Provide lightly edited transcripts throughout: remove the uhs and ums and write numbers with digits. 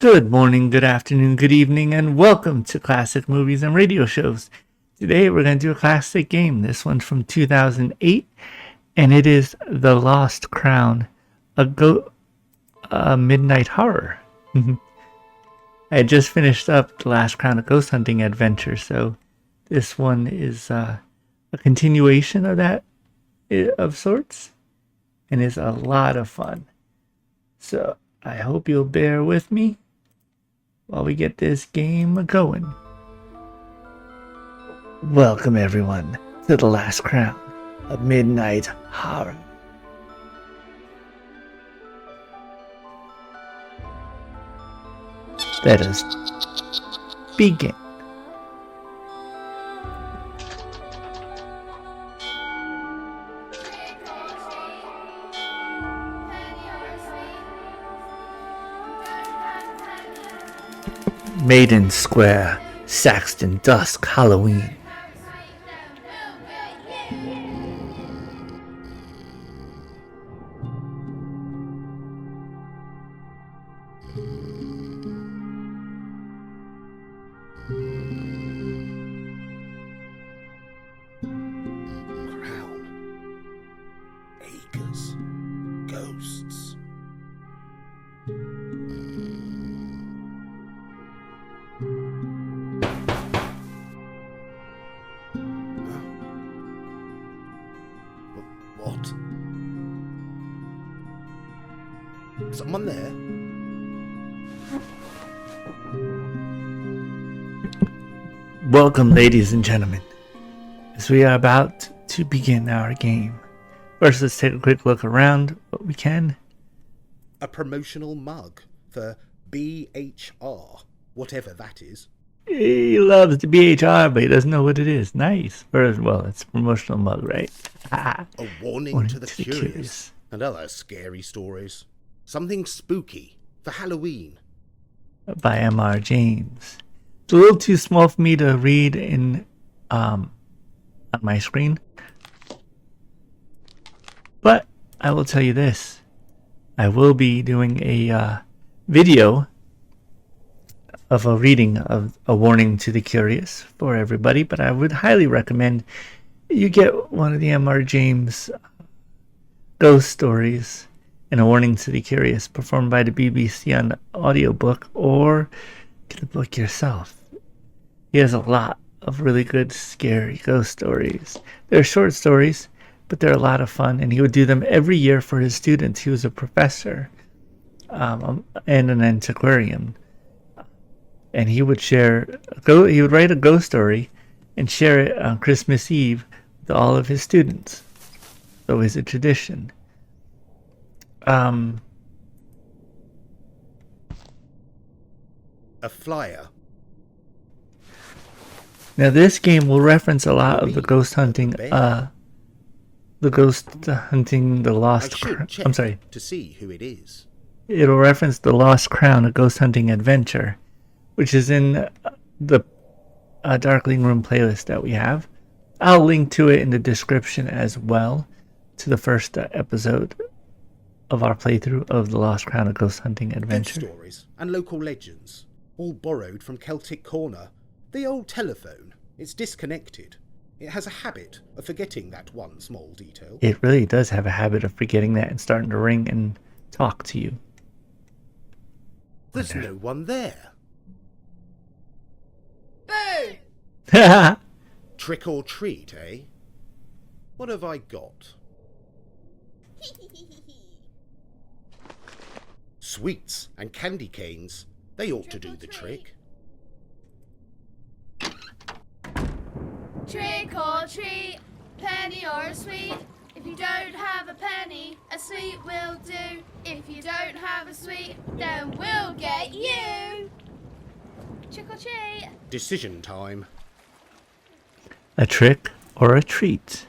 Good morning, good afternoon, good evening, and welcome to Classic Movies and Radio Shows. Today we're going to do a classic game. This one's from 2008, and it is The Lost Crown, a midnight horror. I had just finished up The Last Crown, a ghost hunting adventure, so this one is a continuation of that, of sorts, and is a lot of fun. So I hope you'll bear with me while we get this game going. Welcome everyone to The Last Crown, a midnight horror. Let us begin. Maiden Square, Saxton, dusk, Halloween. Crown. Acres. Ghosts. What? Someone there? Welcome, ladies and gentlemen, as we are about to begin our game. First, let's take a quick look around what we can. A promotional mug for BHR, whatever that is. He loves the BHR, but he doesn't know what it is. Nice. Well, it's a promotional mug, right? A warning to the curious. And other scary stories. Something spooky for Halloween. By M.R. James. It's a little too small for me to read on my screen. But I will tell you this. I will be doing a video of a reading of A Warning to the Curious for everybody, but I would highly recommend you get one of the M.R. James ghost stories and A Warning to the Curious performed by the BBC on audiobook, or get the book yourself. He has a lot of really good scary ghost stories. They're short stories, but they're a lot of fun, and he would do them every year for his students. He was a professor and an antiquarian. And he would he would write a ghost story and share it on Christmas Eve with all of his students. So it's a tradition. A flyer. Now this game will reference a lot of the ghost hunting, The Lost Crown. I'm sorry. To see who it is. It'll reference The Lost Crown, a ghost hunting adventure, which is in the Darkling Room playlist that we have. I'll link to it in the description as well, to the first episode of our playthrough of The Lost Crown, a ghost hunting adventure. Ghost stories and local legends, all borrowed from Celtic Corner. The old telephone, it's disconnected. It has a habit of forgetting that one small detail. It really does have a habit of forgetting that and starting to ring and talk to you. There's no one there. Trick or treat, eh? What have I got? Sweets and candy canes. They ought to do the trick. Trick or treat, penny or a sweet. If you don't have a penny, a sweet will do. If you don't have a sweet, then we'll get you. Trick or treat. Decision time. A trick or a treat?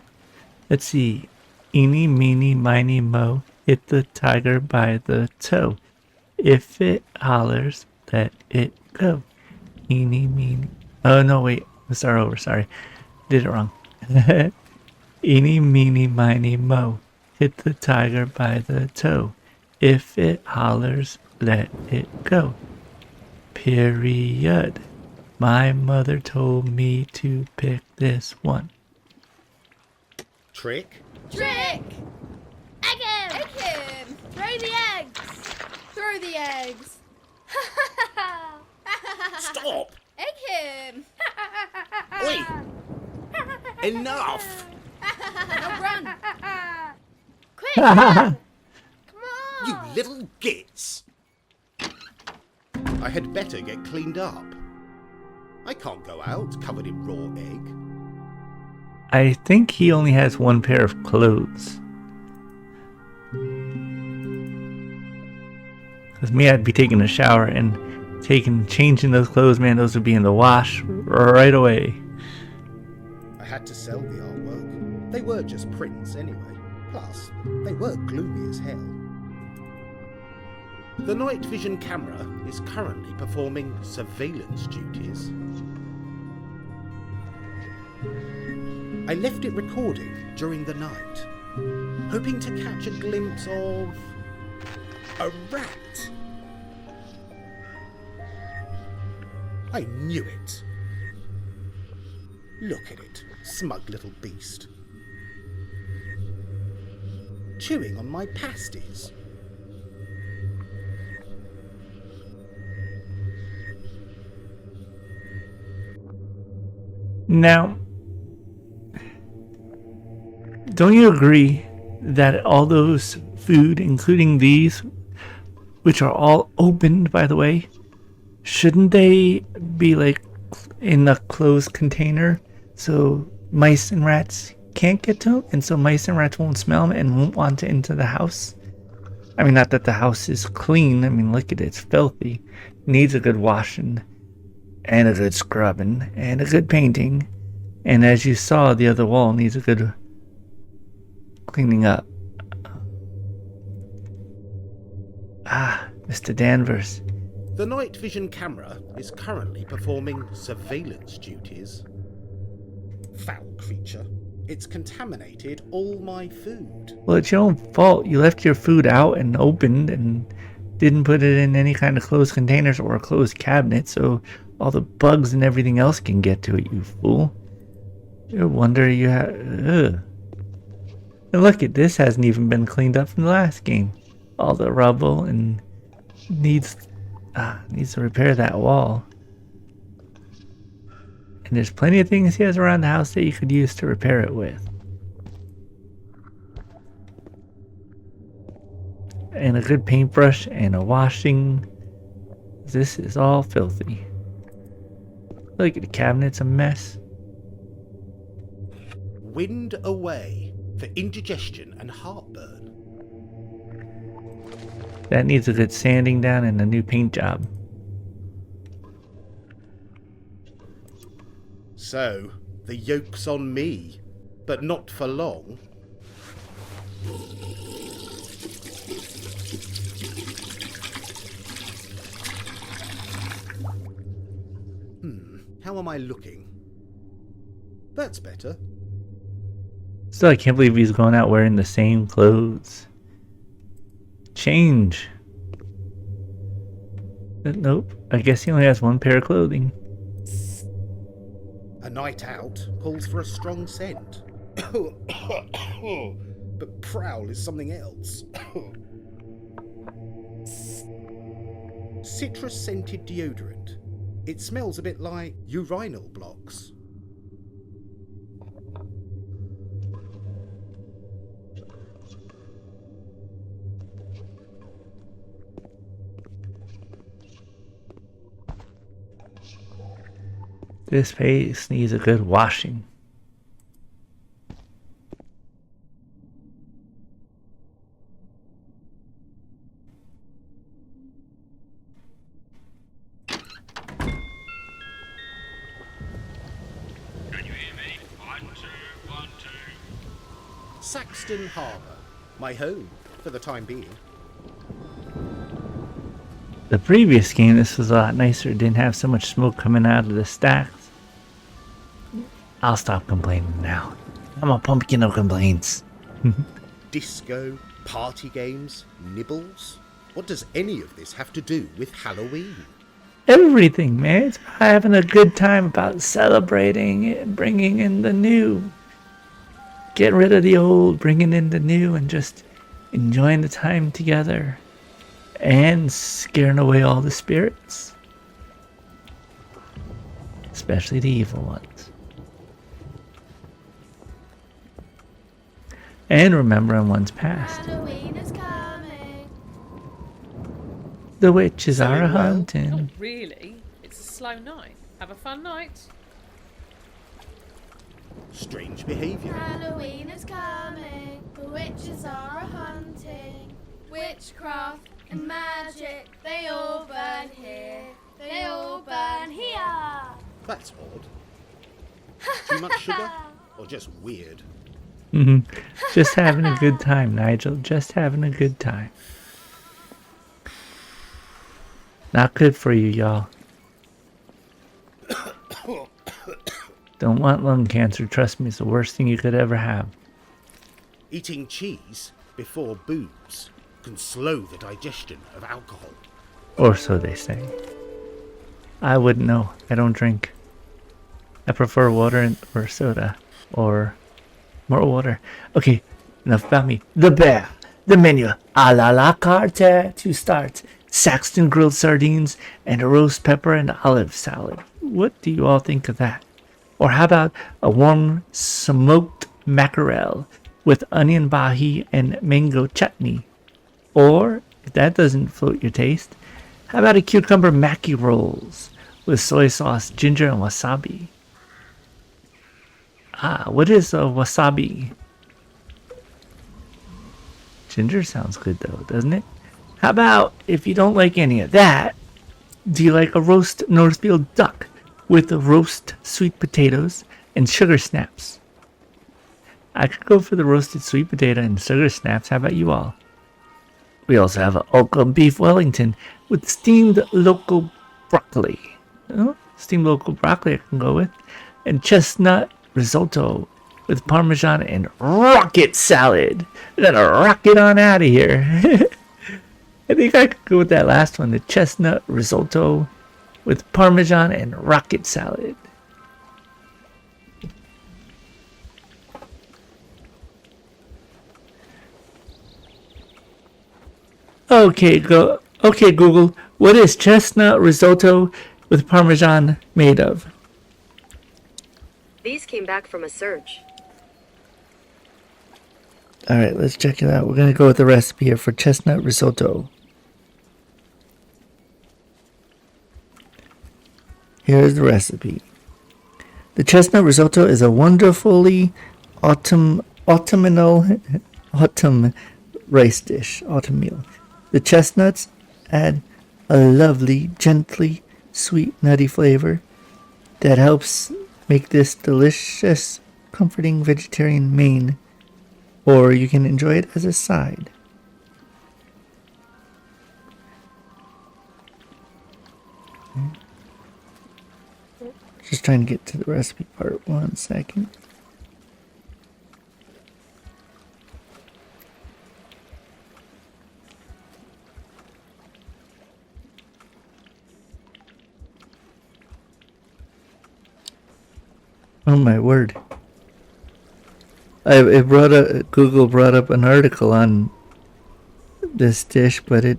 Let's see. Eeny, meeny, miny, mo. Hit the tiger by the toe. If it hollers, let it go. Eeny, meeny. Oh, no, wait. Let's start over. Sorry. Did it wrong. Eeny, meeny, miny, mo. Hit the tiger by the toe. If it hollers, let it go. Period. My mother told me to pick this one. Trick. Trick! Egg him! Egg him! Throw the eggs! Throw the eggs! Stop! Egg him! Oi! Enough! Now run! Quick! Come on! You little gits! I had better get cleaned up. I can't go out covered in raw egg. I think he only has one pair of clothes. Because me, I'd be taking a shower and changing those clothes, man, those would be in the wash right away. I had to sell the artwork. They were just prints anyway. Plus, they were gloomy as hell. The night vision camera is currently performing surveillance duties. I left it recording during the night, hoping to catch a glimpse of a rat. I knew it. Look at it, smug little beast. Chewing on my pasties. Now, don't you agree that all those food, including these, which are all opened, by the way, shouldn't they be like in a closed container so mice and rats can't get to them, and so mice and rats won't smell them and won't want to enter the house? I mean, not that the house is clean. I mean, look at it, it's filthy. Needs a good washing and a good scrubbing and a good painting. And as you saw, the other wall needs a good cleaning up. Ah, Mr. Danvers. The night vision camera is currently performing surveillance duties. Foul creature. It's contaminated all my food. Well, it's your own fault. You left your food out and opened and didn't put it in any kind of closed containers or a closed cabinet, so all the bugs and everything else can get to it, you fool. No wonder you have... Ugh. And look at this, hasn't even been cleaned up from the last game. All the rubble and needs to repair that wall. And there's plenty of things he has around the house that you could use to repair it with. And a good paintbrush and a washing. This is all filthy. Look at the cabinet's a mess. Wind away for indigestion and heartburn. That needs a good sanding down and a new paint job. So, the yoke's on me, but not for long. How am I looking? That's better. Still, I can't believe he's going out wearing the same clothes. Change. Nope. I guess he only has one pair of clothing. A night out calls for a strong scent. But Prowl is something else. Citrus-scented deodorant. It smells a bit like urinal blocks. This face needs a good washing. Can you hear me? 1, 2, 1, 2. Saxton Harbour. My home, for the time being. The previous game, this was a lot nicer. It didn't have so much smoke coming out of the stacks. I'll stop complaining now. I'm a pumpkin of complaints. Disco, party games, nibbles. What does any of this have to do with Halloween? everything, man. It's about having a good time, about celebrating it, bringing in the new. Getting rid of the old, bringing in the new, and just enjoying the time together. And scaring away all the spirits. Especially the evil ones. And remembering one's past. Halloween is coming. The witches are Selling well. hunting. Not really. It's a slow night. Have a fun night. Strange behaviour. Halloween is coming. The witches are hunting. Witchcraft and magic, they all burn here. They all burn here. That's odd. Too much sugar? Or just weird? Just having a good time, Nigel. Just having a good time. Not good for you, y'all. Don't want lung cancer. Trust me, it's the worst thing you could ever have. Eating cheese before booze can slow the digestion of alcohol. Or so they say. I wouldn't know. I don't drink. I prefer water or soda. Or more water. Okay, enough about me. The bear. The menu. A la carte to start. Saxton grilled sardines and a roast pepper and olive salad. What do you all think of that? Or how about a warm smoked mackerel with onion bahi and mango chutney? Or, if that doesn't float your taste, how about a cucumber Mackie rolls with soy sauce, ginger, and wasabi? Ah, what is a wasabi? Ginger sounds good though, doesn't it? How about, if you don't like any of that, do you like a roast Northfield duck with roast sweet potatoes and sugar snaps? I could go for the roasted sweet potato and sugar snaps. How about you all? We also have an Oka beef Wellington with steamed local broccoli. Oh, steamed local broccoli I can go with. And chestnut risotto with parmesan and rocket salad. We're gonna rock it on out of here. I think I could go with that last one, the chestnut risotto with parmesan and rocket salad. Okay, Google, what is chestnut risotto with parmesan made of? These came back from a search. Alright, let's check it out. We're gonna go with the recipe here for chestnut risotto. Here's the recipe. The chestnut risotto is a wonderfully autumnal rice dish. Autumn meal. The chestnuts add a lovely, gently sweet, nutty flavor that helps make this delicious, comforting vegetarian main, or you can enjoy it as a side. Just trying to get to the recipe part. 1 second. Oh my word. Google brought up an article on this dish, but it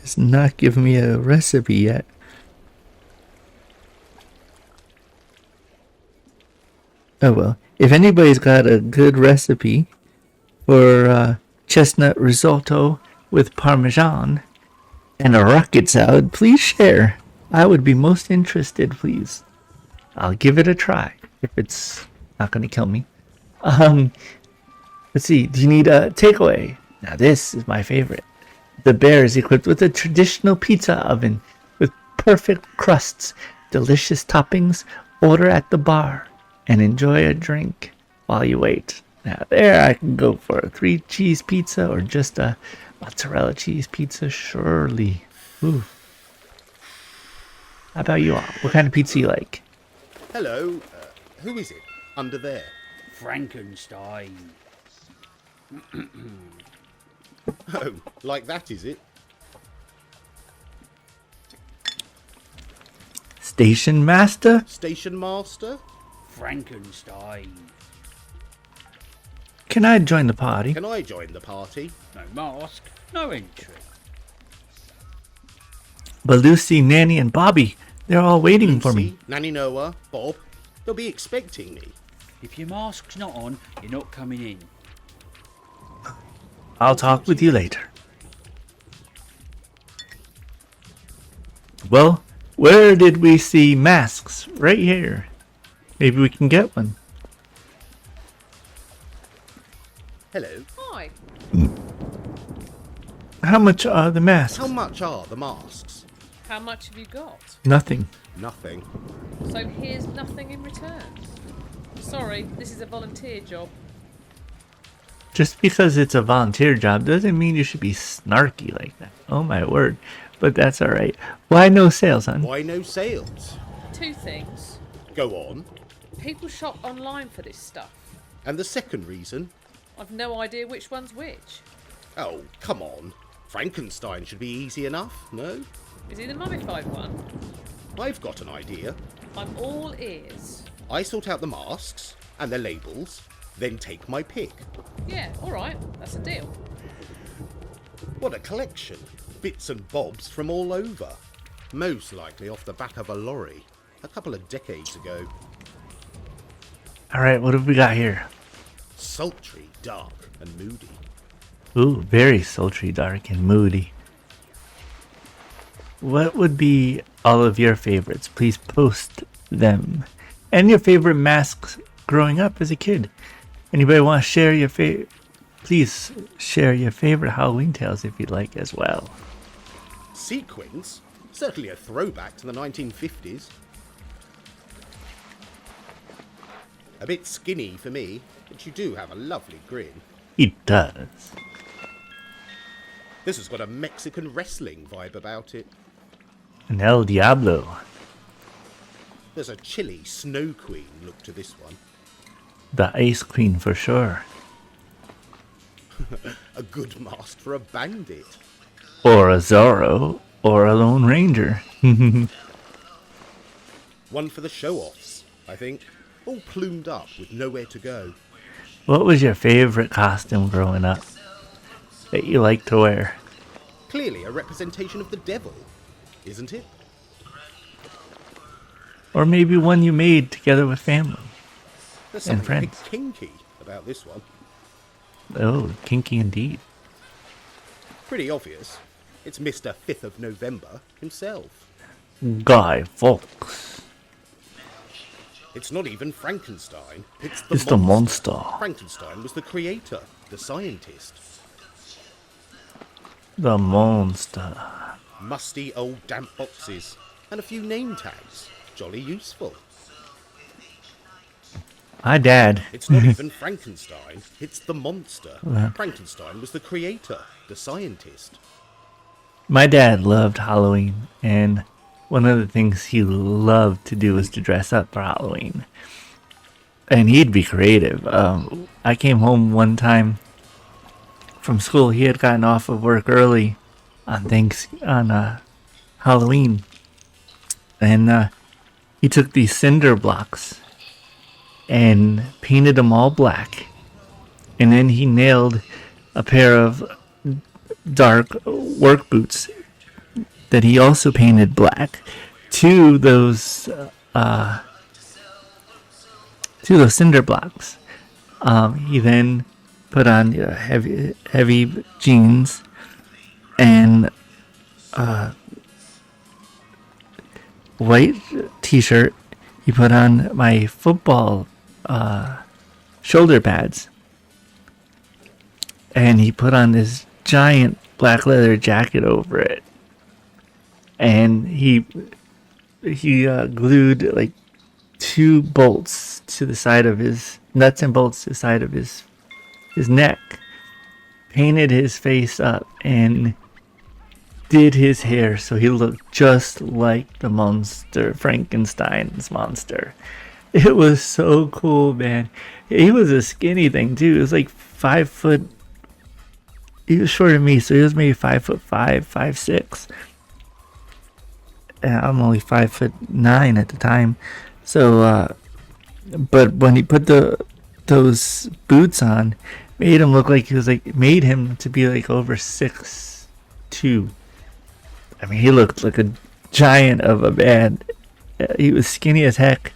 is not giving me a recipe yet. Oh well. If anybody's got a good recipe for chestnut risotto with parmesan and a rocket salad, please share. I would be most interested, please. I'll give it a try if it's not going to kill me. Let's see. Do you need a takeaway? Now this is my favorite. The bear is equipped with a traditional pizza oven with perfect crusts, delicious toppings. Order at the bar and enjoy a drink while you wait. Now there I can go for a 3 cheese pizza or just a mozzarella cheese pizza, surely. Ooh. How about you all? What kind of pizza you like? Hello, who is it under there? Frankenstein. Oh, like that is it? Station Master? Station Master? Frankenstein. Can I join the party? Can I join the party? No mask, no entry. But Lucy, Nanny, and Bobby, they're all waiting for me. Lucy, Nanny Noah, Bob, they'll be expecting me. If your mask's not on, you're not coming in. I'll talk with you later. Well, where did we see masks? Right here. Maybe we can get one. Hello. Hi. How much are the masks? How much are the masks? How much have you got? Nothing. Nothing. So here's nothing in return. Sorry, this is a volunteer job. Just because it's a volunteer job doesn't mean you should be snarky like that. Oh my word. But that's alright. Why no sales, hon? Why no sales? Two things. Go on. People shop online for this stuff. And the second reason? I've no idea which one's which. Oh, come on. Frankenstein should be easy enough, no? Is he the mummified one? I've got an idea. I'm all ears. I sort out the masks and the labels, then take my pick. Yeah, alright, that's a deal. What a collection. Bits and bobs from all over. Most likely off the back of a lorry. A couple of decades ago. Alright, what have we got here? Sultry, dark and moody. Ooh, very sultry, dark, and moody. What would be all of your favorites? Please post them. And your favorite masks growing up as a kid. Anybody want to share your favorite? Please share your favorite Halloween tales if you'd like as well. Sequins? Certainly a throwback to the 1950s. A bit skinny for me, but you do have a lovely grin. He does. This has got a Mexican wrestling vibe about it. An El Diablo. There's a chilly Snow Queen look to this one. The Ice Queen for sure. A good mask for a bandit. Or a Zorro. Or a Lone Ranger. One for the show-offs, I think. All plumed up with nowhere to go. What was your favorite costume growing up that you liked to wear? Clearly a representation of the devil, isn't it? Or maybe one you made together with family? There's And something a bit friends. kinky about this one. Oh, kinky indeed. Pretty obvious. It's Mr. 5th of November himself. Guy Fawkes. It's not even Frankenstein. It's It's the monster. Frankenstein was the creator, the scientist. The monster. Musty old damp boxes. And a few name tags. Jolly useful. My dad. It's not even Frankenstein. It's the monster. Well. Frankenstein was the creator, the scientist. My dad loved Halloween, and one of the things he loved to do was to dress up for Halloween. And he'd be creative. I came home one time from school. He had gotten off of work early on Halloween, and he took these cinder blocks and painted them all black, and then he nailed a pair of dark work boots that he also painted black to those cinder blocks. He then put on heavy jeans and white t-shirt. He put on my football shoulder pads, and he put on this giant black leather jacket over it, and he glued like two bolts to the side of his nuts and bolts to the side of his neck, painted his face up, and did his hair so he looked just like the monster, Frankenstein's monster. It was so cool, man. He was a skinny thing too. It was like 5 foot. He was shorter than me, so he was maybe 5'5", 5'6". I'm only 5'9" at the time. So, but when he put those boots on, made him look like he was like made him to be like over 6'2". I mean, he looked like a giant of a man. He was skinny as heck.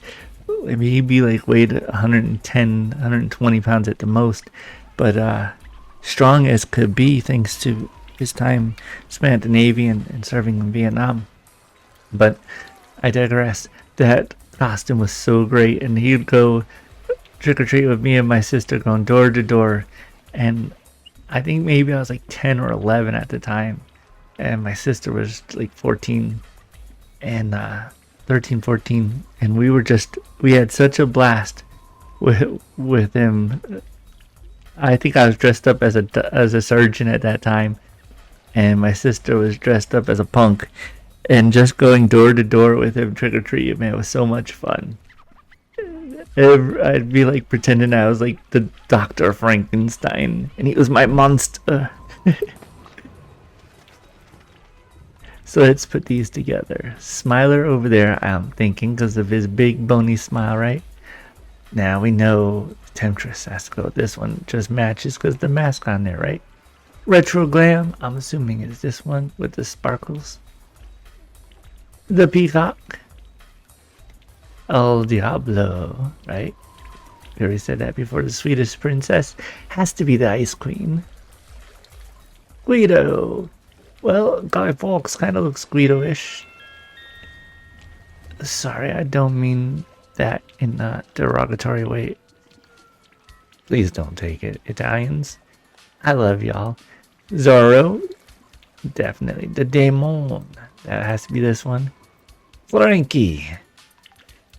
I mean, he'd be like weighed 110, 120 pounds at the most, but strong as could be thanks to his time spent at the Navy and serving in Vietnam. But I digress. That costume was so great, and he'd go trick or treat with me and my sister, going door to door, and I think maybe I was like 10 or 11 at the time, and my sister was like 14 and 13, 14, and we had such a blast with him. I think I was dressed up as a surgeon at that time, and my sister was dressed up as a punk, and just going door to door with him trick or treat, man, it was so much fun. I'd be like pretending I was like the Dr. Frankenstein and he was my monster. So let's put these together. Smiler over there, I'm thinking, because of his big bony smile, right? Now we know Temptress has to go with this one. Just matches because the mask on there, right? Retro Glam, I'm assuming it's this one with the sparkles. The Peacock. El Diablo, right? We already said that before. The Swedish Princess has to be the Ice Queen. Guido. Well, Guy Fawkes kind of looks Guido-ish. Sorry, I don't mean that in a derogatory way. Please don't take it, Italians. I love y'all. Zorro. Definitely. The Daemon. That has to be this one. Frankie.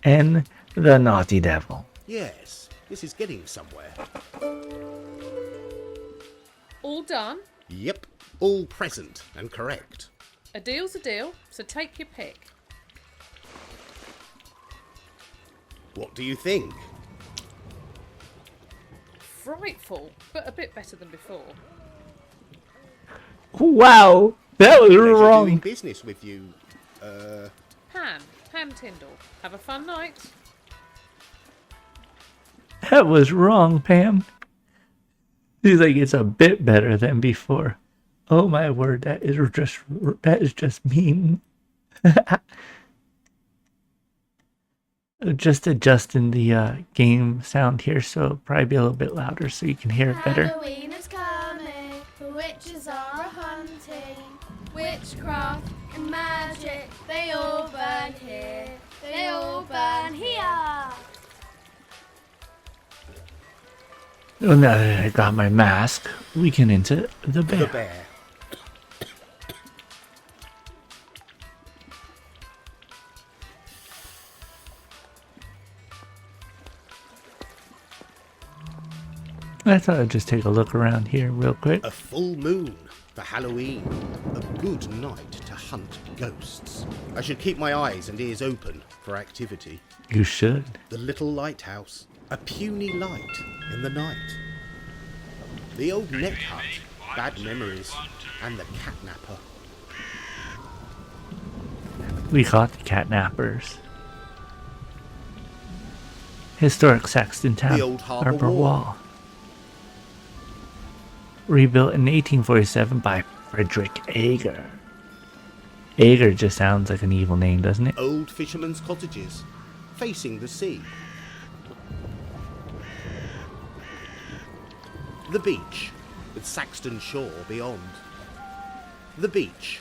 And the Naughty Devil. Yes, this is getting somewhere. All done? Yep, all present and correct. A deal's a deal, so take your pick. What do you think? Frightful, but a bit better than before. Wow, that was Pleasure doing wrong. business with you. Pam Tyndall. Have a fun night. That was wrong, Pam. He's like, it's a bit better than before. Oh my word, that is just mean. Just adjusting the game sound here, so it'll probably be a little bit louder so you can hear it better. Halloween is coming, the witches are hunting. Witchcraft and magic, they all burn here. They all burn here. Well, now that I got my mask, we can enter the bear. The bear. I thought I'd just take a look around here real quick. A full moon for Halloween. A good night to hunt ghosts. I should keep my eyes and ears open for activity. You should. The little lighthouse. A puny light in the night. The old neck hut. Bad memories. And the catnapper. We caught the catnappers. Historic Saxton Town. The old Harbour Wall. Wall. Rebuilt in 1847 by Frederick Ager. Ager just sounds like an evil name, doesn't it? Old fishermen's cottages. Facing the sea. The beach. With Saxton Shore beyond. The beach.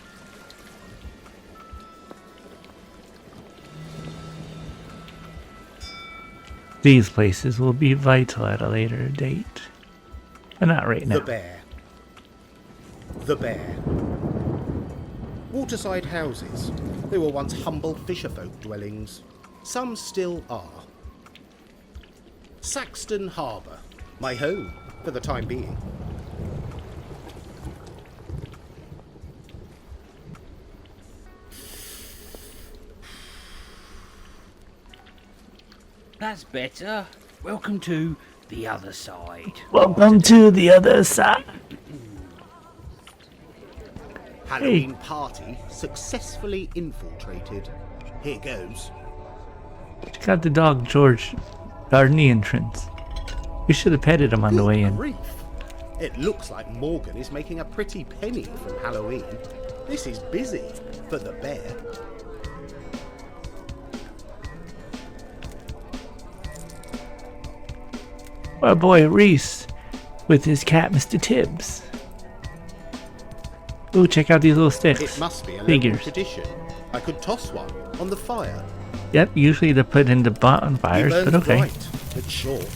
These places will be vital at a later date. But not right now. The bear. The bear. Waterside houses. They were once humble fisherfolk dwellings. Some still are. Saxton Harbour. My home, for the time being. That's better. Welcome to the other side. Welcome to the other side. Halloween party successfully infiltrated. Here goes. Check out the dog, George. Garden entrance. We should have petted him on the way in. Grief. It looks like Morgan is making a pretty penny from Halloween. This is busy for the bear. Our boy Reese with his cat, Mr. Tibbs. Ooh, check out these little sticks. It must be a local Figures. tradition. I could toss one on the fire. Yep, usually they're put into bonfires, He but burns okay. bright, but short.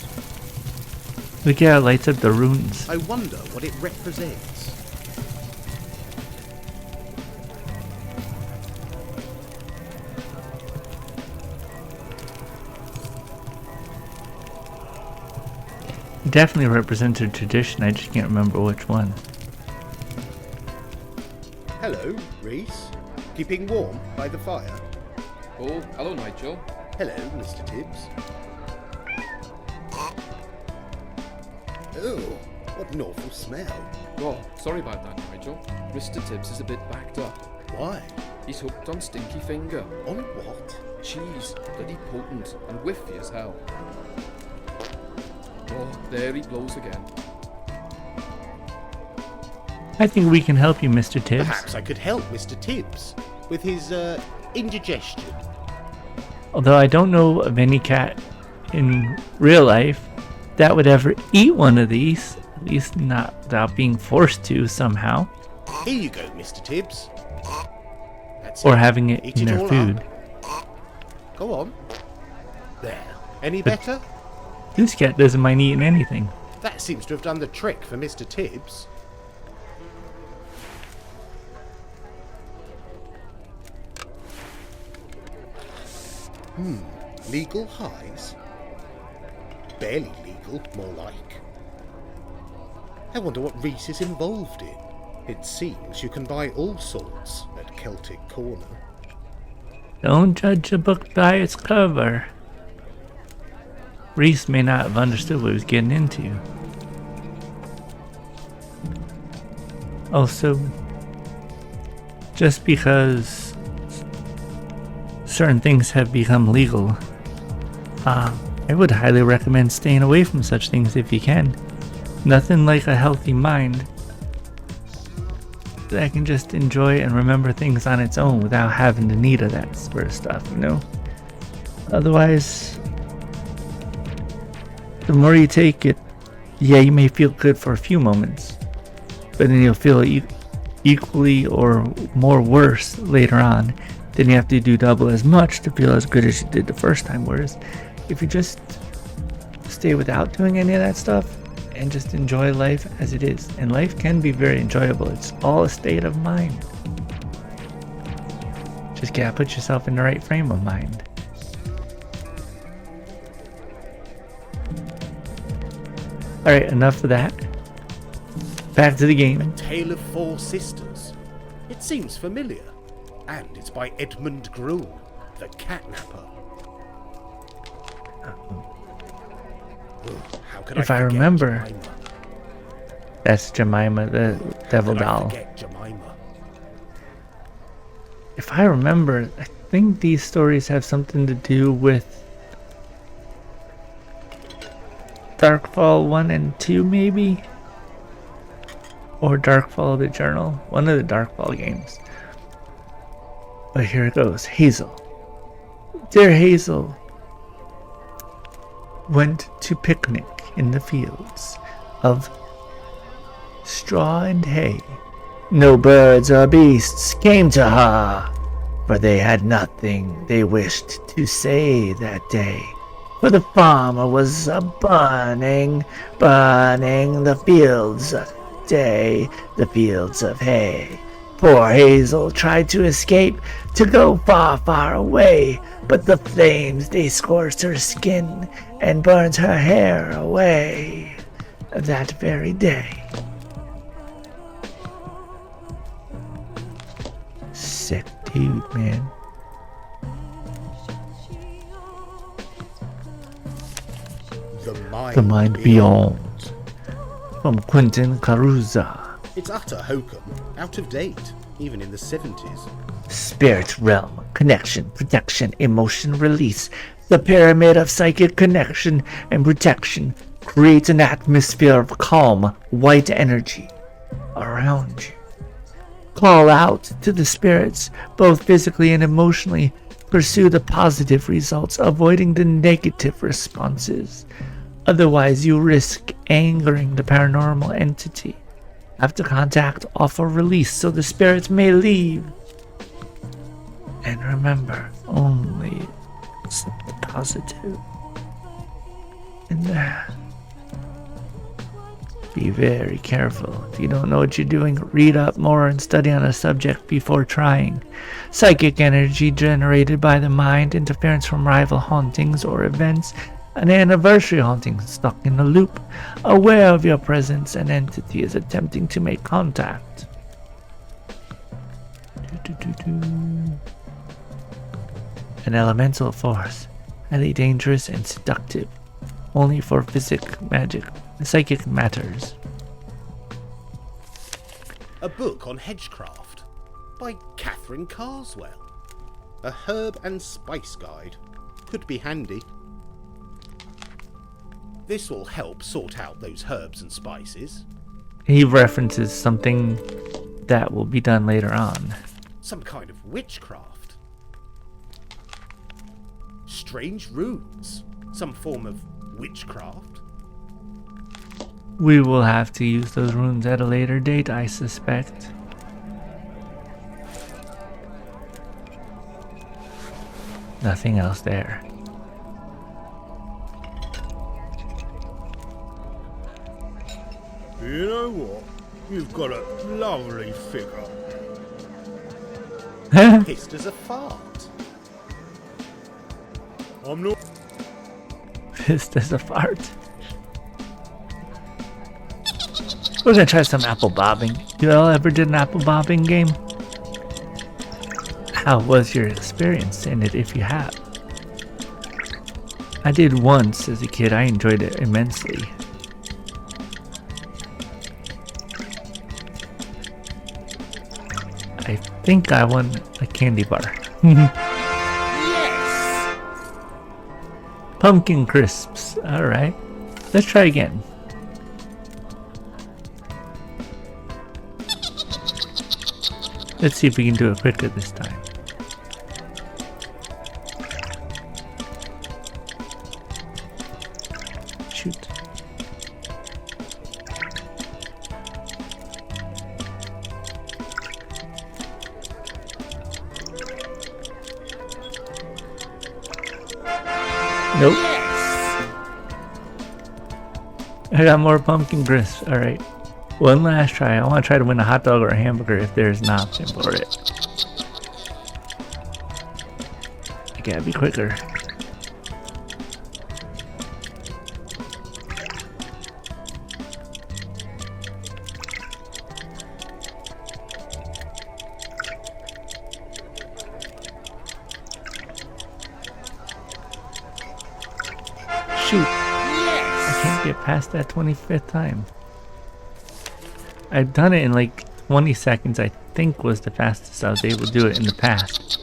Look how it lights up the runes. I wonder what it represents. It definitely represents a tradition, I just can't remember which one. Hello, Reese. Keeping warm by the fire? Oh, hello, Nigel. Hello, Mr. Tibbs. Oh, what an awful smell. Oh, sorry about that, Nigel. Mr. Tibbs is a bit backed up. Why? He's hooked on Stinky Finger. On what? Cheese, bloody potent and whiffy as hell. Oh, there he blows again. I think we can help you, Mr. Tibbs. Perhaps I could help Mr. Tibbs with his indigestion. Although I don't know of any cat in real life that would ever eat one of these, at least not without being forced to somehow, Here you go, Mr. Tibbs. That's or it. having it Eat in it their all food. up. Go on. There. Any But- better? This cat doesn't mind eating anything. That seems to have done the trick for Mr. Tibbs. Legal highs? Barely legal, more like. I wonder what Reese is involved in. It seems you can buy all sorts at Celtic Corner. Don't judge a book by its cover. Reese may not have understood what he was getting into. Also, just because certain things have become legal, I would highly recommend staying away from such things if you can. Nothing like a healthy mind that can just enjoy and remember things on its own without having the need of that sort of stuff, you know? Otherwise, the more you take it, yeah, you may feel good for a few moments, but then you'll feel equally or more worse later on. Then you have to do double as much to feel as good as you did the first time. Whereas if you just stay without doing any of that stuff and just enjoy life as it is, and life can be very enjoyable, it's all a state of mind. Just gotta put yourself in the right frame of mind. Alright, enough of that. Back to the game. Tale of Four Sisters. It seems familiar. And it's by Edmund Groom, the catnapper. How could If I forget remember, Jemima? That's Jemima, the devil Could I doll. forget Jemima? If I remember, I think these stories have something to do with Darkfall 1 and 2, maybe? Or Darkfall the Journal. One of the Darkfall games. But here it goes. Hazel. Dear Hazel went to picnic in the fields of straw and hay. No birds or beasts came to her, for they had nothing they wished to say that day. For the farmer was burning the fields the fields of hay. Poor Hazel tried to escape, to go far, far away, but the flames, they scorched her skin and burned her hair away that very day. Sick dude, man. The Mind Beyond. From Quentin Caruza. It's utter hokum, out of date. even in the 70s. Spirit realm, connection, protection, emotion release. The pyramid of psychic connection and protection creates an atmosphere of calm, white energy around you. Call out to the spirits, both physically and emotionally. Pursue the positive results, avoiding the negative responses. Otherwise, you risk angering the paranormal entity. After contact, offer release so the spirits may leave. And remember, only accept the positive. And be very careful. If you don't know what you're doing, read up more and study on a subject before trying. Psychic energy generated by the mind, interference from rival hauntings or events, an anniversary haunting stuck in a loop. Aware of your presence, an entity is attempting to make contact. An elemental force, highly dangerous and seductive, only for psychic matters. A book on hedgecraft by Catherine Carswell. A herb and spice guide. Could be handy. This will help sort out those herbs and spices. He references something that will be done later on. Some kind of witchcraft. Strange runes. Some form of witchcraft. We will have to use those runes at a later date, I suspect. Nothing else there. You know what? You've got a lovely figure. Pissed as a fart. I'm not. Pissed as a fart. We're gonna try some apple bobbing. You all ever did an apple bobbing game? How was your experience in it if you have? I did once as a kid. I enjoyed it immensely. I think I won a candy bar. Yes! Pumpkin crisps. Alright. Let's try again. Let's see if we can do it quicker this time. Shoot. Nope. I got more pumpkin crisps. Alright. One last try. I want to try to win a hot dog or a hamburger if there's an option for it. I gotta be quicker. Shoot. I can't get past that 25th time. I've done it in like 20 seconds, I think was the fastest I was able to do it in the past.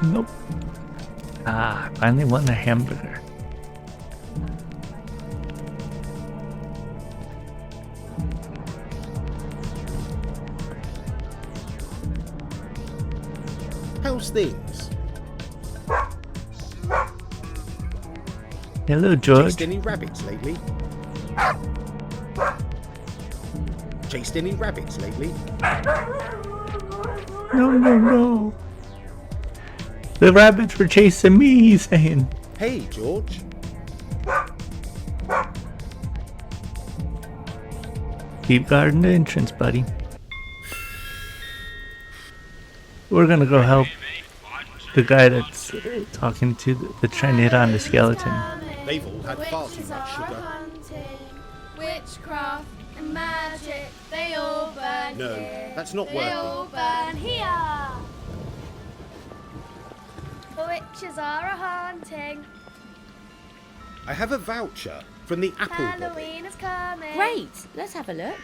Nope. Ah, I finally won a hamburger. How's things? Hello, George. Chased any rabbits lately? Chased any rabbits lately? No, no, no. The rabbits were chasing me, he's saying. Hey, George. Keep guarding the entrance, buddy. We're gonna go help the guy that's talking to the trying to hit on the skeleton. They've all had far too Witches much are sugar. hunting, witchcraft and magic, they all burn No, here. that's not They working. all burn here. The witches are a-hunting, I have a voucher from the Apple Bobby. Halloween is coming. Great, let's have a look.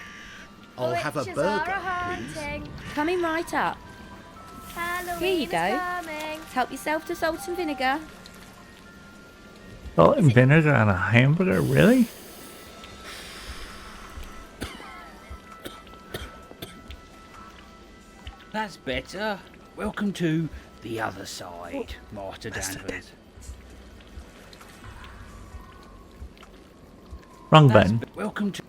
I'll have a Witches burger, are please. a-hunting, Coming right up. Halloween Here you is go. coming. Help yourself to salt and vinegar. Salt and vinegar on a hamburger? Really? That's better. Welcome to the other side, Master Danvers. Wrong That's button. welcome to.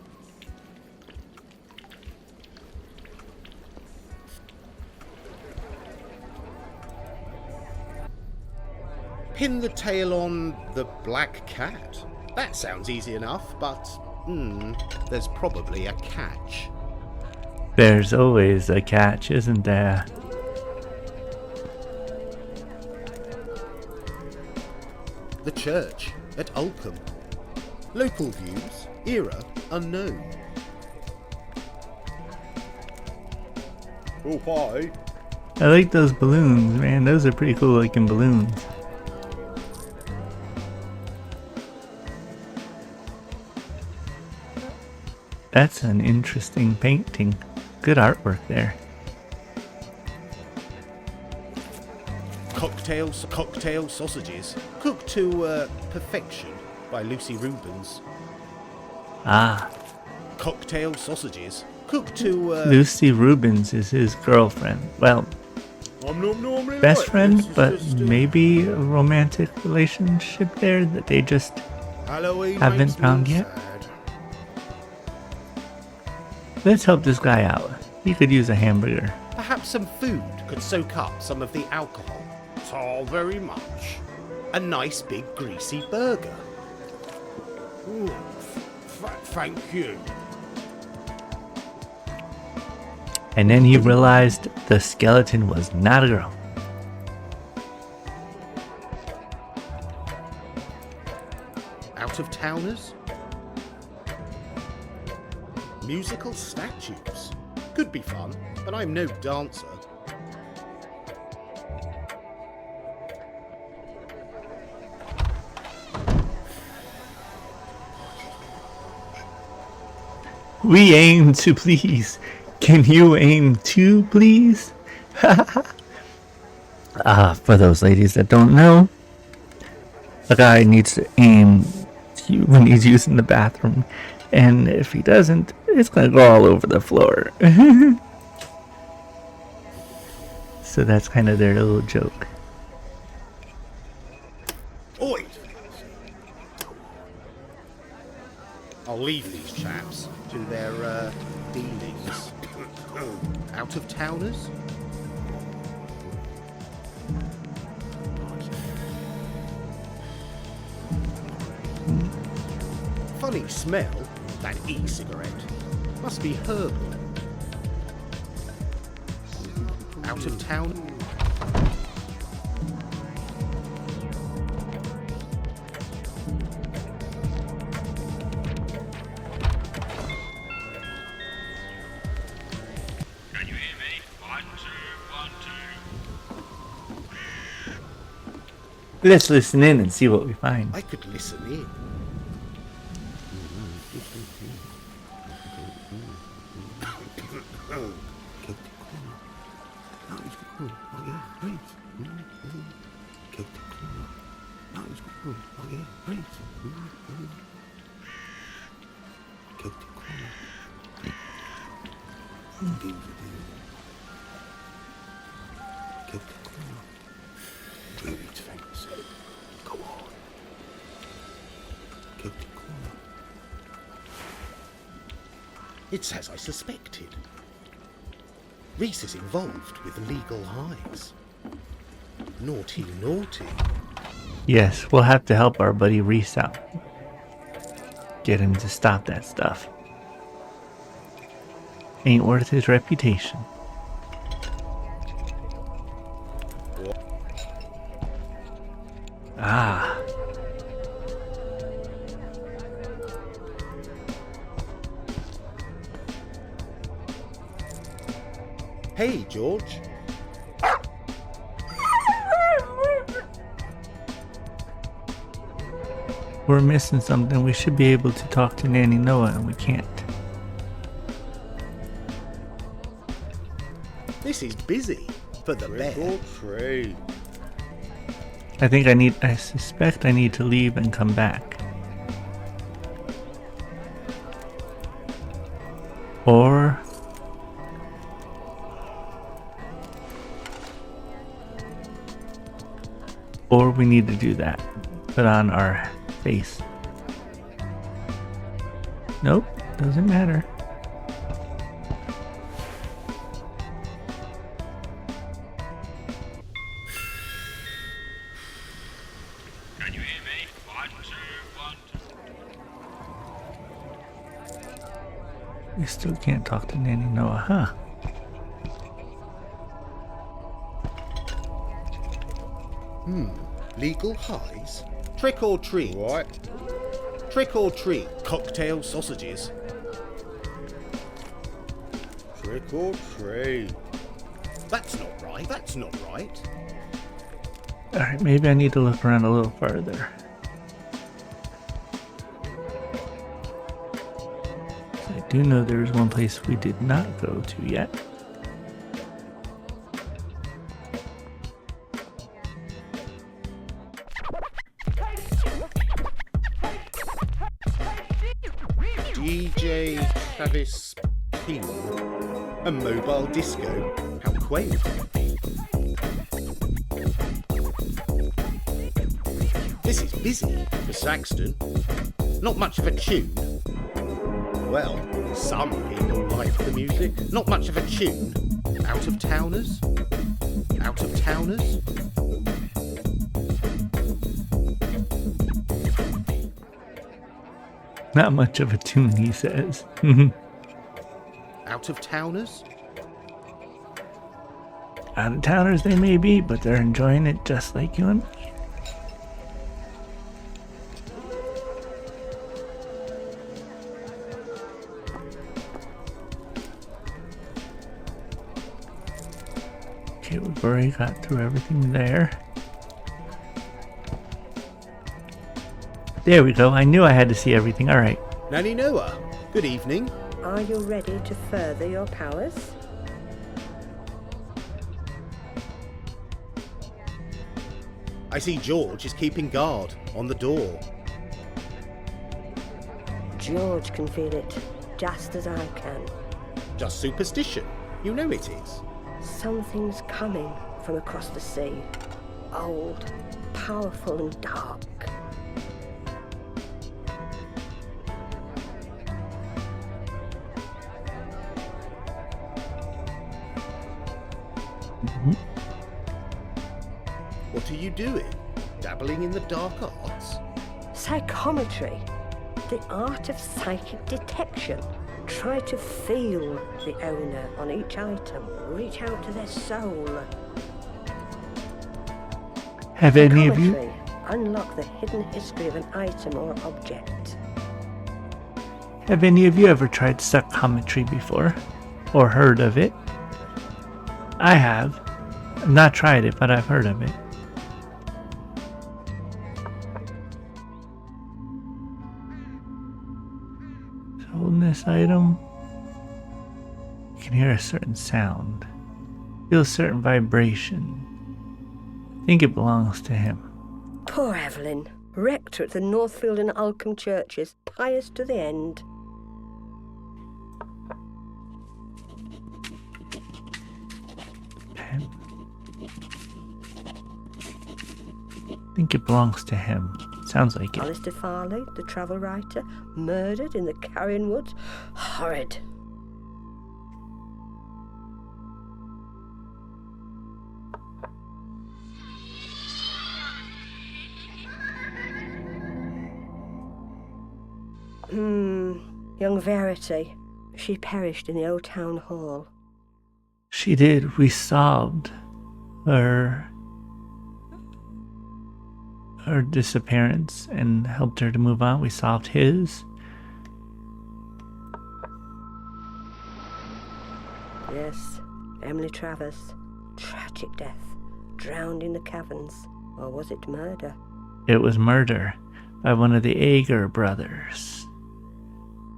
Pin the tail on the black cat. That sounds easy enough, but there's probably a catch. There's always a catch, isn't there? The church at Ulcombe. Local views, era unknown. Oh, hi. I like those balloons, man. Those are pretty cool looking balloons. That's an interesting painting. Good artwork there. Cocktail sausages, cooked to perfection by Lucy Rubens. Ah, Cocktail sausages, cooked to Lucy Rubens is his girlfriend. Well, I'm not normally best like friend, this, it's but just, maybe a romantic relationship there that they just Halloween haven't makes me found yet. sad. Let's help this guy out. He could use a hamburger. Perhaps some food could soak up some of the alcohol. So very much. A nice big greasy burger. Ooh, thank you. And then he realized the skeleton was not a girl. Out of towners? Musical statues. Could be fun, but I'm no dancer. We aim to please. Can you aim to please? For those ladies that don't know, a guy needs to aim when he's using the bathroom, and if he doesn't, it's gonna go all over the floor. So that's kind of their little joke. Oi! I'll leave these chaps to their dealings. Out of towners? Funny smell, that e-cigarette. Must be herbal. Out of town? Can you hear me? 1, 2, 1, 2. Let's listen in and see what we find. I could listen in. It's as I suspected. Reese is involved with legal highs. Naughty, naughty. Yes, we'll have to help our buddy Reese out. Get him to stop that stuff. Ain't worth his reputation. Ah. Hey, George. We're missing something. We should be able to talk to Nanny Noah, and we can't. This is busy for the Trick bear. or treat. I suspect I need to leave and come back. Or we need to do that. Put on our face. Nope, doesn't matter. Can you hear me? 1, 2, 1, 2. We still can't talk to Nanny Noah, huh? Legal highs? Trick or treat? Right. Trick or treat? Cocktail sausages. Trick or treat. That's not right. That's not right. Alright, maybe I need to look around a little further. I do know there's one place we did not go to yet. DJ Travis Pino. A mobile disco. How quaint. This is busy for Saxton. Not much of a tune. Well, some people like the music. Not much of a tune. Out of towners? Out of towners? Not much of a tune, he says. Out of towners? Out of towners they may be, but they're enjoying it just like you and me. Okay, we've already got through everything there. There we go. I knew I had to see everything. All right. Nanny Noah, good evening. Are you ready to further your powers? I see George is keeping guard on the door. George can feel it, just as I can. Just superstition. You know it is. Something's coming from across the sea. Old, powerful and dark. What are you doing? Dabbling in the dark arts? Psychometry, the art of psychic detection. Try to feel the owner on each item. Reach out to their soul. Have any of you? Psychometry, unlock the hidden history of an item or object. Have any of you ever tried psychometry before? Or heard of it? I have. I've not tried it, but I've heard of it. So holding this item, you can hear a certain sound. Feel a certain vibration. I think it belongs to him. Poor Evelyn, rector at the Northfield and Alcombe churches, pious to the end. Pen. I think it belongs to him. Sounds like it. Alistair Farley, the travel writer, murdered in the Carrion Woods. Horrid. Young Verity. She perished in the old town hall. She did. We solved her disappearance and helped her to move on. We solved his. Yes, Emily Travers. Tragic death. Drowned in the caverns. Or was it murder? It was murder by one of the Ager brothers.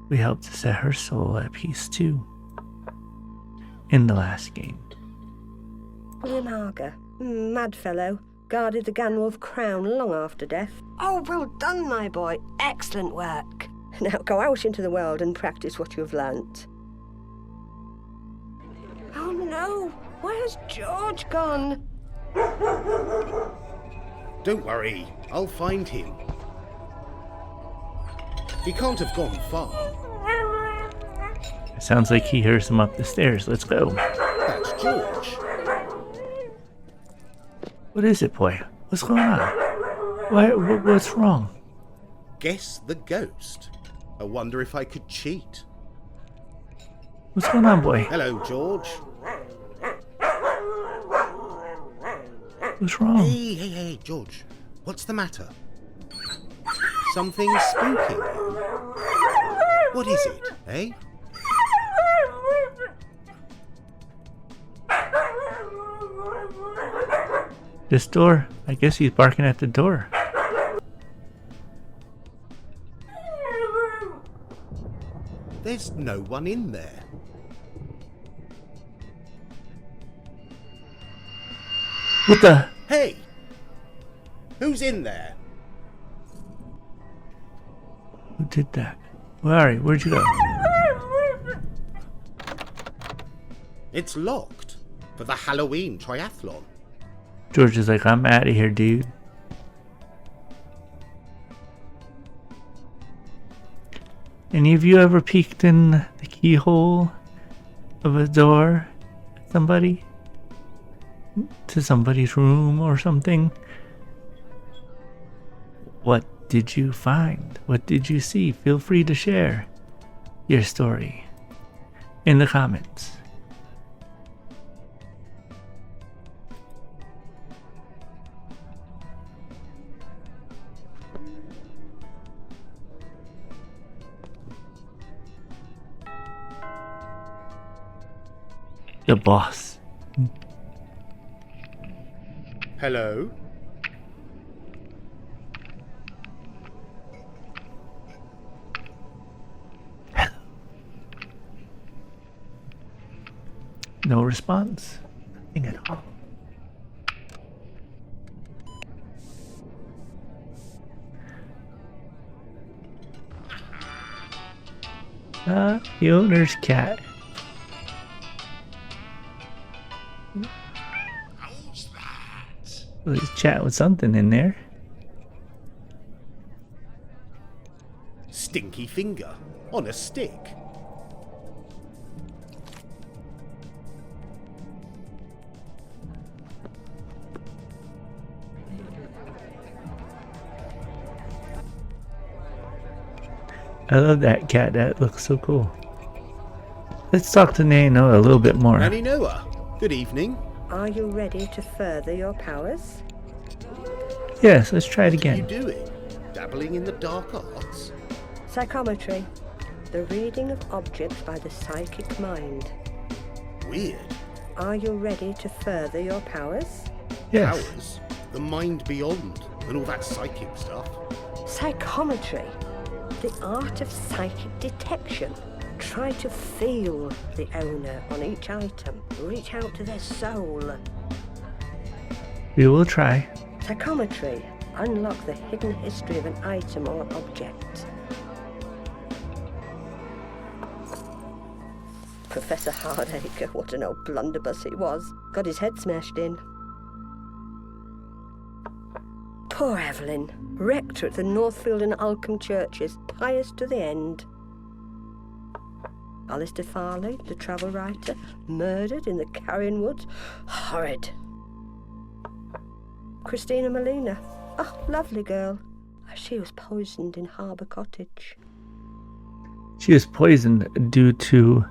We helped to set her soul at peace too. In the last game. William Harger. Mad fellow. Guarded the Ganwolf crown long after death. Oh, well done, my boy. Excellent work. Now go out into the world and practice what you've learnt. Oh no! Where's George gone? Don't worry, I'll find him. He can't have gone far. It sounds like he hears him up the stairs. Let's go. That's George. What is it, boy? What's going on? What's wrong? Guess the ghost. I wonder if I could cheat. What's going on, boy? Hello, George. What's wrong? Hey, George. What's the matter? Something spooking you? What is it, eh? This door? I guess he's barking at the door. There's no one in there. What the? Hey! Who's in there? Who did that? Where are you? Where'd you go? It's locked for the Halloween triathlon. George is like, I'm out of here, dude. Any of you ever peeked in the keyhole of a door at somebody? To somebody's room or something? What did you find? What did you see? Feel free to share your story in the comments. The boss. Hello? No response. Nothing at all. The owner's cat. Well, he's chatting with something in there. Stinky finger on a stick. I love that cat. That looks so cool. Let's talk to Nanny Noah a little bit more. Nanny Noah, good evening. Are you ready to further your powers? Yes, let's try it What are you again. doing? Dabbling in the dark arts? Psychometry. The reading of objects by the psychic mind. Weird. Are you ready to further your powers? Yes. Powers? The mind beyond and all that psychic stuff. Psychometry. The art of psychic detection. Try to feel the owner on each item. Reach out to their soul. We will try. Psychometry. Unlock the hidden history of an item or object. Professor Hardacre, what an old blunderbuss he was. Got his head smashed in. Poor Evelyn. Rector at the Northfield and Alcombe churches. Pious to the end. Alistair Farley, the travel writer, murdered in the Carrion Woods. Horrid. Christina Molina. Oh, lovely girl. She was poisoned in Harbour Cottage. She was poisoned due to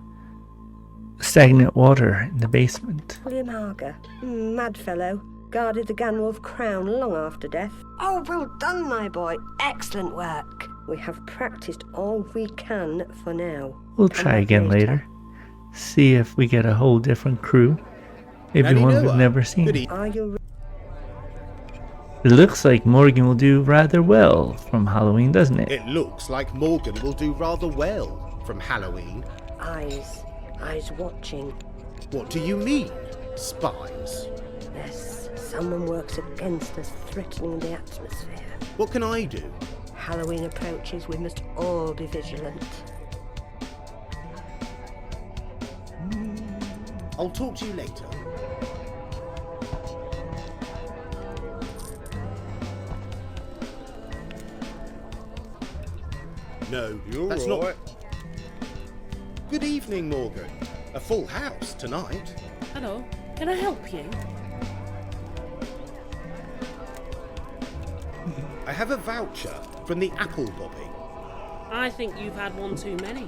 stagnant water in the basement. William Harger. Mad fellow. Guarded the Ganwolf crown long after death. Oh, well done, my boy. Excellent work. We have practiced all we can for now. We'll Come try back again later. see if we get a whole different crew. Maybe one we've never seen. Good Are you It looks like Morgan will do rather well from Halloween, doesn't it? It looks like Morgan will do rather well from Halloween. eyes watching? What do you mean, spies? Yes, someone works against us, threatening the atmosphere. What can I do? Halloween approaches, we must all be vigilant. I'll talk to you later. No, that's not. Good evening, Morgan. A full house tonight. Hello, can I help you? I have a voucher from the apple bobbing. I think you've had one too many.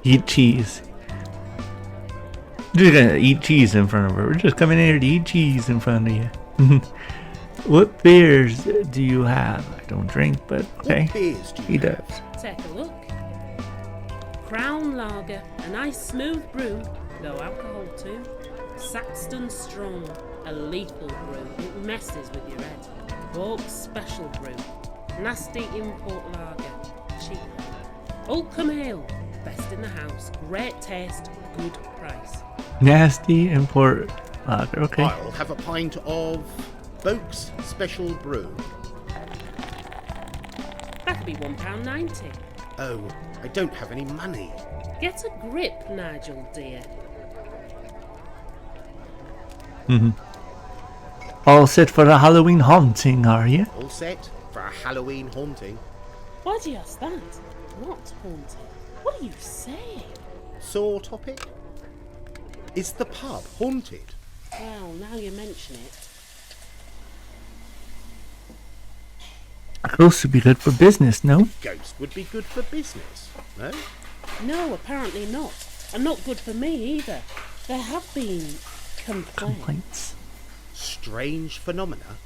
Eat cheese. We're just gonna eat cheese in front of her. We're just coming in here to eat cheese in front of you. What beers do you have? I don't drink, but okay. What beers do you He does. have? Take a look. Crown Lager, a nice smooth brew, no alcohol too. Saxton Strong, a lethal brew, it messes with your head. Borg Special Brew, nasty import lager, cheap. Oldcombe Ale, best in the house, great taste, good price. Nasty import lager. Okay. I'll have a pint of Boak's Special Brew. That could be £1.90. Oh, I don't have any money. Get a grip, Nigel dear. All set for a Halloween haunting, are you? All set for a Halloween haunting. Why do you ask that? Not haunted. What are you saying? Sore topic? Is the pub haunted? Well, now you mention it. Could also be good for business, no? Ghost would be good for business, no? No, apparently not. And not good for me either. There have been Complaints. Strange phenomena.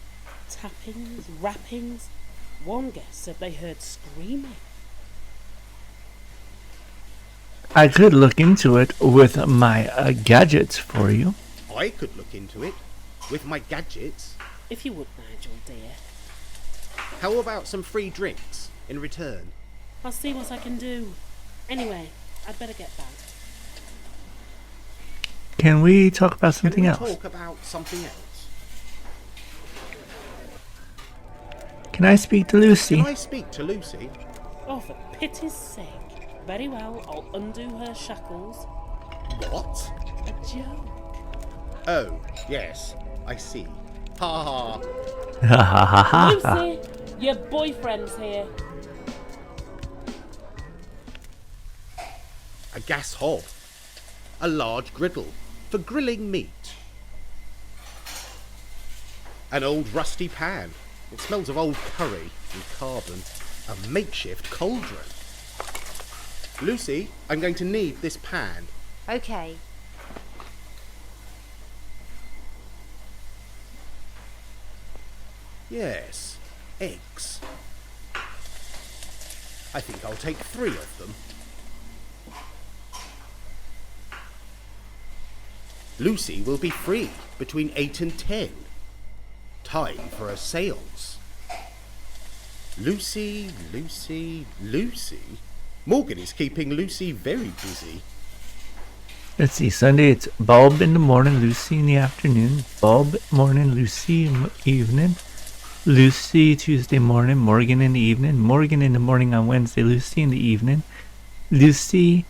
tappings, rappings. One guest said they heard screaming. I could look into it with my gadgets for you. I could look into it with my gadgets. If you would, Nigel dear. How about some free drinks in return? I'll see what I can do. Anyway, I'd better get back. Can we talk about something else? Talk about something else. Can I speak to Lucy? Can I speak to Lucy? Oh, for pity's sake. Very well, I'll undo her shackles. What? A joke. Oh, yes, I see. Ha ha. Ha ha ha ha. Lucy, your boyfriend's here. A gas hob. A large griddle for grilling meat. An old rusty pan. It smells of old curry and carbon. A makeshift cauldron. Lucy, I'm going to need this pan. Okay. Yes, eggs. I think I'll take 3 of them. Lucy will be free between 8 and 10. Time for a séance. Lucy, Lucy, Lucy. Morgan is keeping Lucy very busy. Let's see. Sunday it's Bob in the morning, Lucy in the afternoon. Bob morning, Lucy evening. Lucy Tuesday morning, Morgan in the evening. Morgan in the morning on Wednesday, Lucy in the evening. Lucy,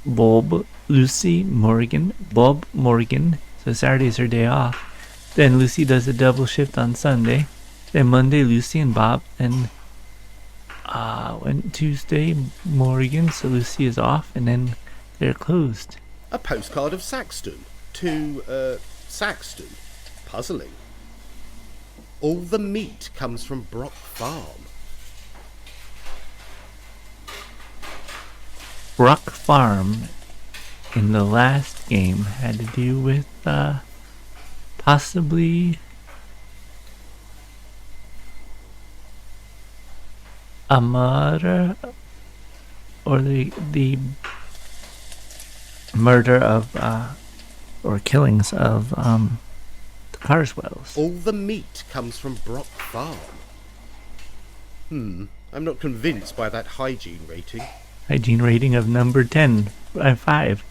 Bob, Lucy, Morgan, Bob, Morgan. So Saturday's her day off. Then Lucy does a double shift on Sunday. Then Monday, Lucy and Bob. And Tuesday, Morgan. So Lucy is off, and then they're closed. A postcard of Saxton to, Saxton. Puzzling. All the meat comes from Brock Farm. Brock Farm in the last game had to do with possibly a murder, or the murder of or killings of the Carswells. All the meat comes from Brock Farm. I'm not convinced by that hygiene rating. Hygiene rating of number 10 by 5.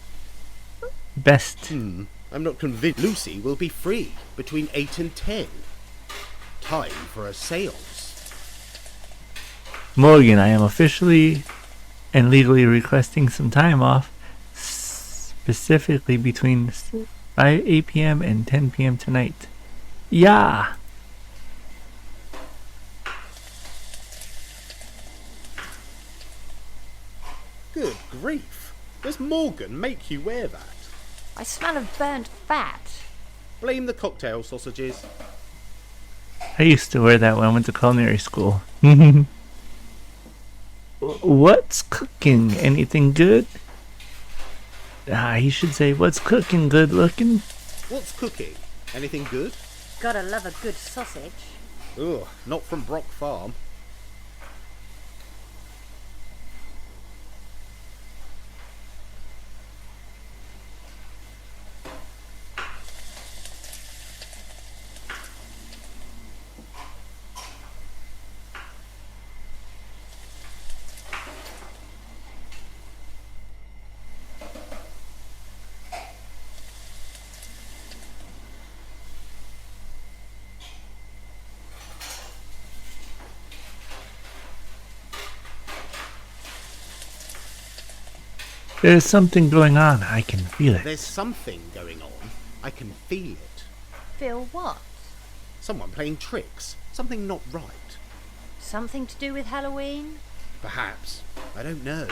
Best. I'm not convinced. Lucy will be free between 8 and 10. Time for a seance. Morgan, I am officially and legally requesting some time off, specifically between 8 p.m. and 10 p.m. tonight. Yeah. Good grief. Does Morgan make you wear that? I smell of burnt fat. Blame the cocktail sausages. I used to wear that when I went to culinary school. What's cooking? Anything good? He should say, what's cooking, good looking? What's cooking? Anything good? Gotta love a good sausage. Ugh, not from Brock Farm. There's something going on. I can feel it. There's something going on. I can feel it. Feel what? Someone playing tricks. Something not right. Something to do with Halloween? Perhaps. I don't know.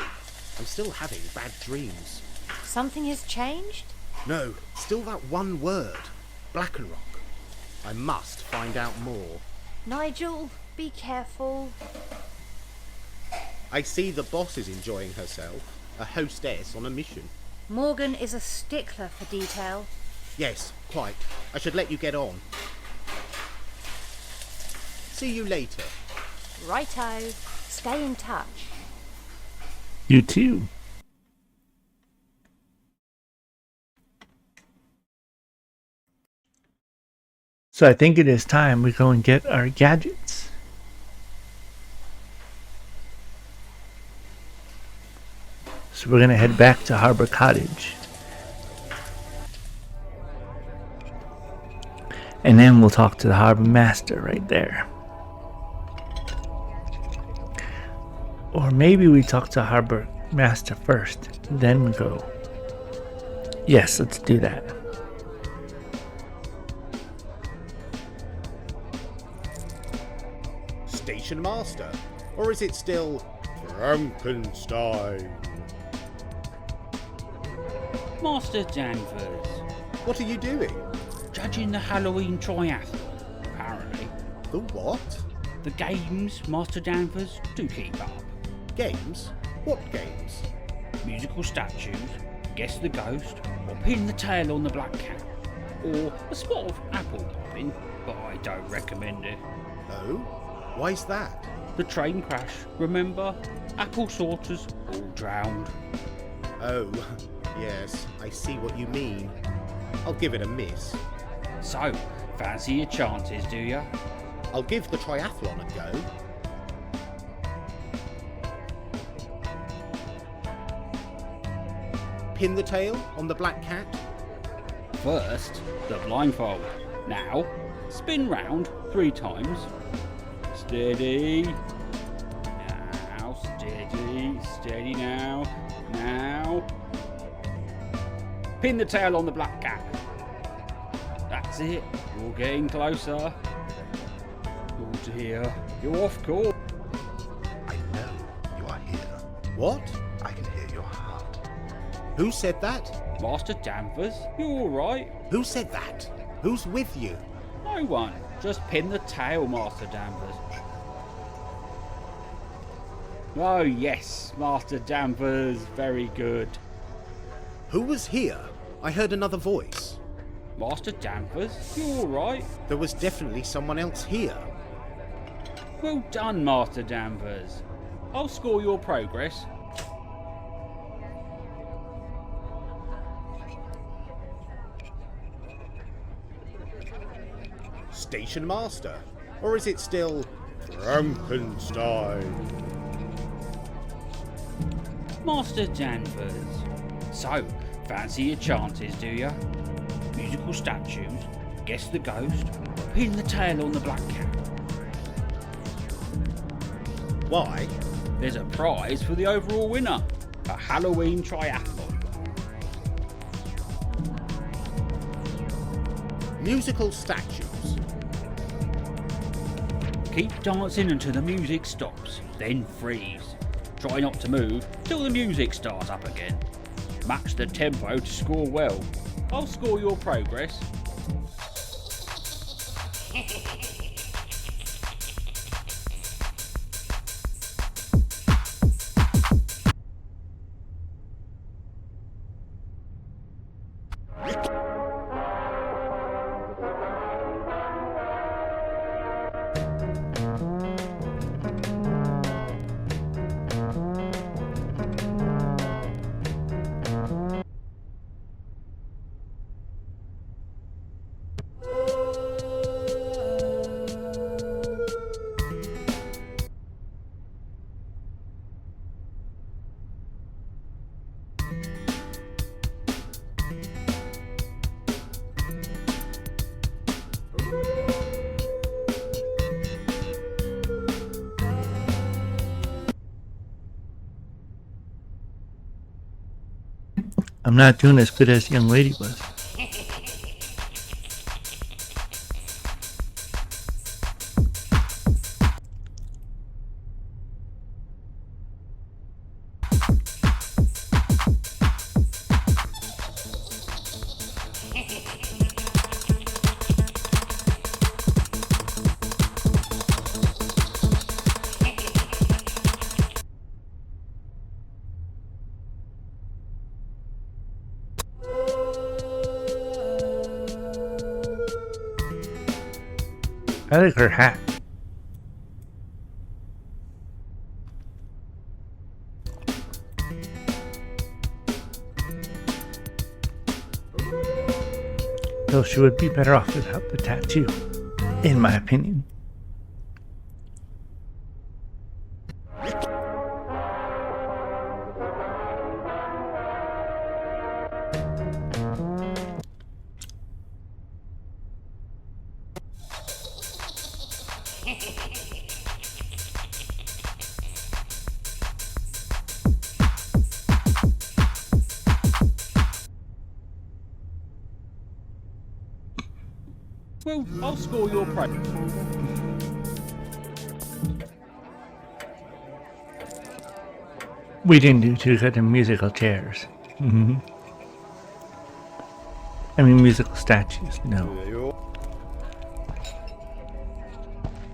I'm still having bad dreams. Something has changed? No, still that one word. Blackenrock. I must find out more. Nigel, be careful. I see the boss is enjoying herself. A hostess on a mission. Morgan is a stickler for detail. Yes, quite. I should let you get on. See you later. Righto. Stay in touch. You too. So I think it is time we go and get our gadgets. So we're going to head back to Harbor Cottage. And then we'll talk to the harbor master right there. Or maybe we talk to harbor master first, then go. Yes, let's do that. Station master? Or is it still Frankenstein? Master Danvers, What are you doing? judging the Halloween triathlon, apparently. The what? The games Master Danvers do keep up. Games? What games? Musical statues, guess the ghost, or pin the tail on the black cat, or a spot of apple popping, but I don't recommend it. Oh? Why's that? The train crash, remember? Apple sorters all drowned. Oh, yes, I see what you mean. I'll give it a miss. So, fancy your chances, do ya? I'll give the triathlon a go. Pin the tail on the black cat? First, the blindfold. Now, spin round 3 times. Steady. Now, steady. Steady now. Now. Pin the tail on the black cat. That's it. You're getting closer. Oh dear. You're off course. I know you are here. What? I can hear your heart. Who said that? Master Danvers, you alright? Who said that? Who's with you? No one. Just pin the tail, Master Danvers. Oh yes, Master Danvers, very good. Who was here? I heard another voice. Master Danvers, you alright? There was definitely someone else here. Well done, Master Danvers. I'll score your progress. Station Master? Or is it still Frankenstein? Master Danvers. So, fancy your chances, do ya? Musical statues, guess the ghost, pin the tail on the black cat. Why? There's a prize for the overall winner, a Halloween triathlon. Musical statues. Keep dancing until the music stops, then freeze. Try not to move till the music starts up again. Match the tempo to score well. I'll score your progress. I'm not doing as good as the young lady was. I like her hat. Though she would be better off without the tattoo, in my opinion. Well, I'll score your progress. We didn't do too good in musical chairs. I mean musical statues, no.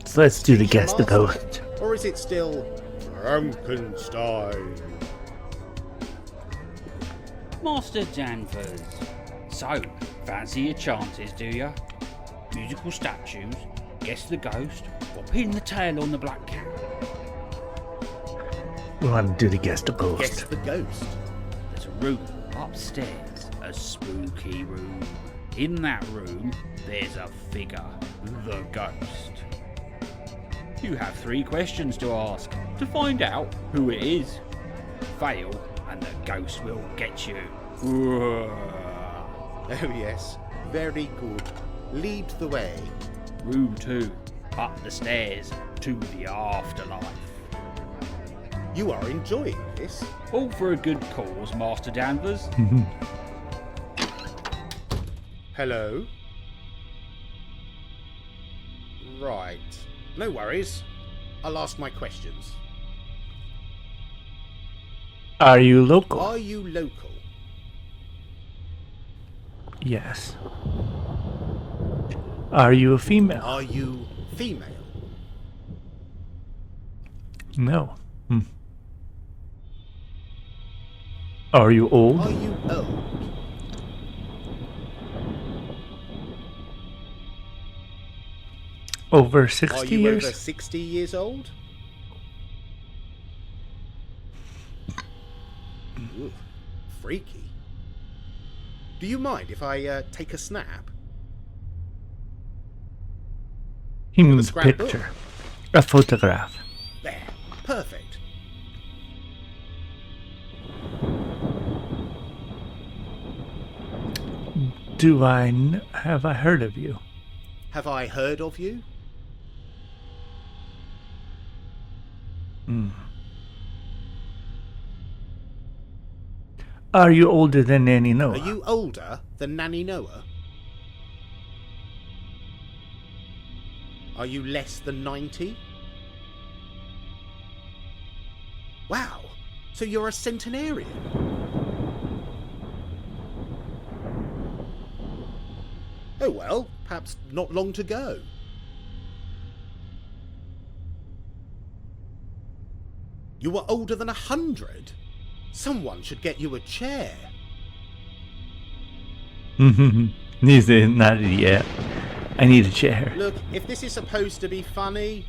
So let's do the guess the ghost. Or is it still Frankenstein? Master Danvers. So, fancy your chances, do ya? Musical statues, guess the ghost, or pin the tail on the black cat. We want to do the guess the ghost. Guess the ghost. There's a room upstairs, a spooky room. In that room, there's a figure, the ghost. You have 3 questions to ask to find out who it is. Fail, and the ghost will get you. Oh yes, very good. Lead the way. Room 2, up the stairs to the afterlife. You are enjoying this. All for a good cause, Master Danvers. Hello? Right. No worries. I'll ask my questions. Are you local? Are you local? Yes. Are you a female? Are you female? No. Are you old? Are you old? Over 60 Are you years? over 60 years old? Ooh, freaky. Do you mind if I take a snap? He means scrapbook? picture. A photograph. There, perfect. Have I heard of you? Have I heard of you? Are you older than Nanny Noah? Are you older than Nanny Noah? Are you less than 90? Wow, so you're a centenarian. Oh well, perhaps not long to go. You were older than 100? Someone should get you a chair. He's not yet. I need a chair. Look, if this is supposed to be funny...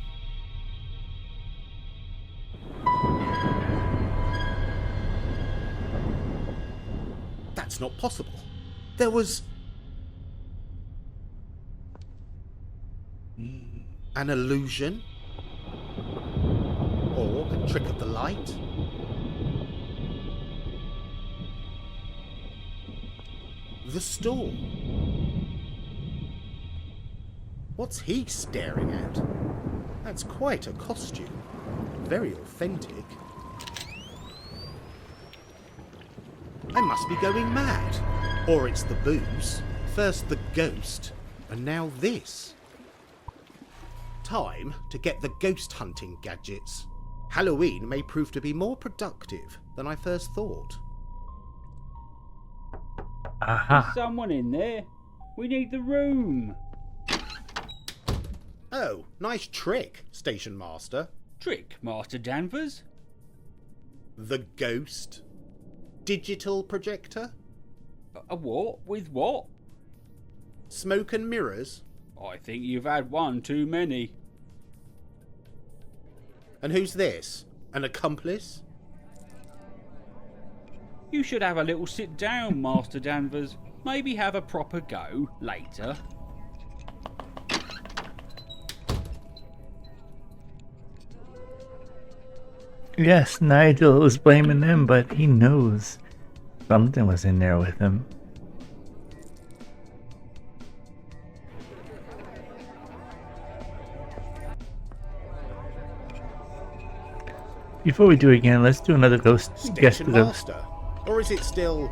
That's not possible. There was... an illusion? Or a trick of the light? The storm. What's he staring at? That's quite a costume. Very authentic. I must be going mad. Or it's the booze. First the ghost, and now this. Time to get the ghost hunting gadgets. Halloween may prove to be more productive than I first thought. Aha. There's someone in there. We need the room. Oh, nice trick, Station Master. Trick, Master Danvers? The ghost? Digital projector? A what? With what? Smoke and mirrors? I think you've had one too many. And who's this? An accomplice? You should have a little sit down, Master Danvers. Maybe have a proper go later. Yes, Nigel was blaming them, but he knows something was in there with him. Before we do it again, let's do another ghost. Guess the Station ghost. Master? Or is it still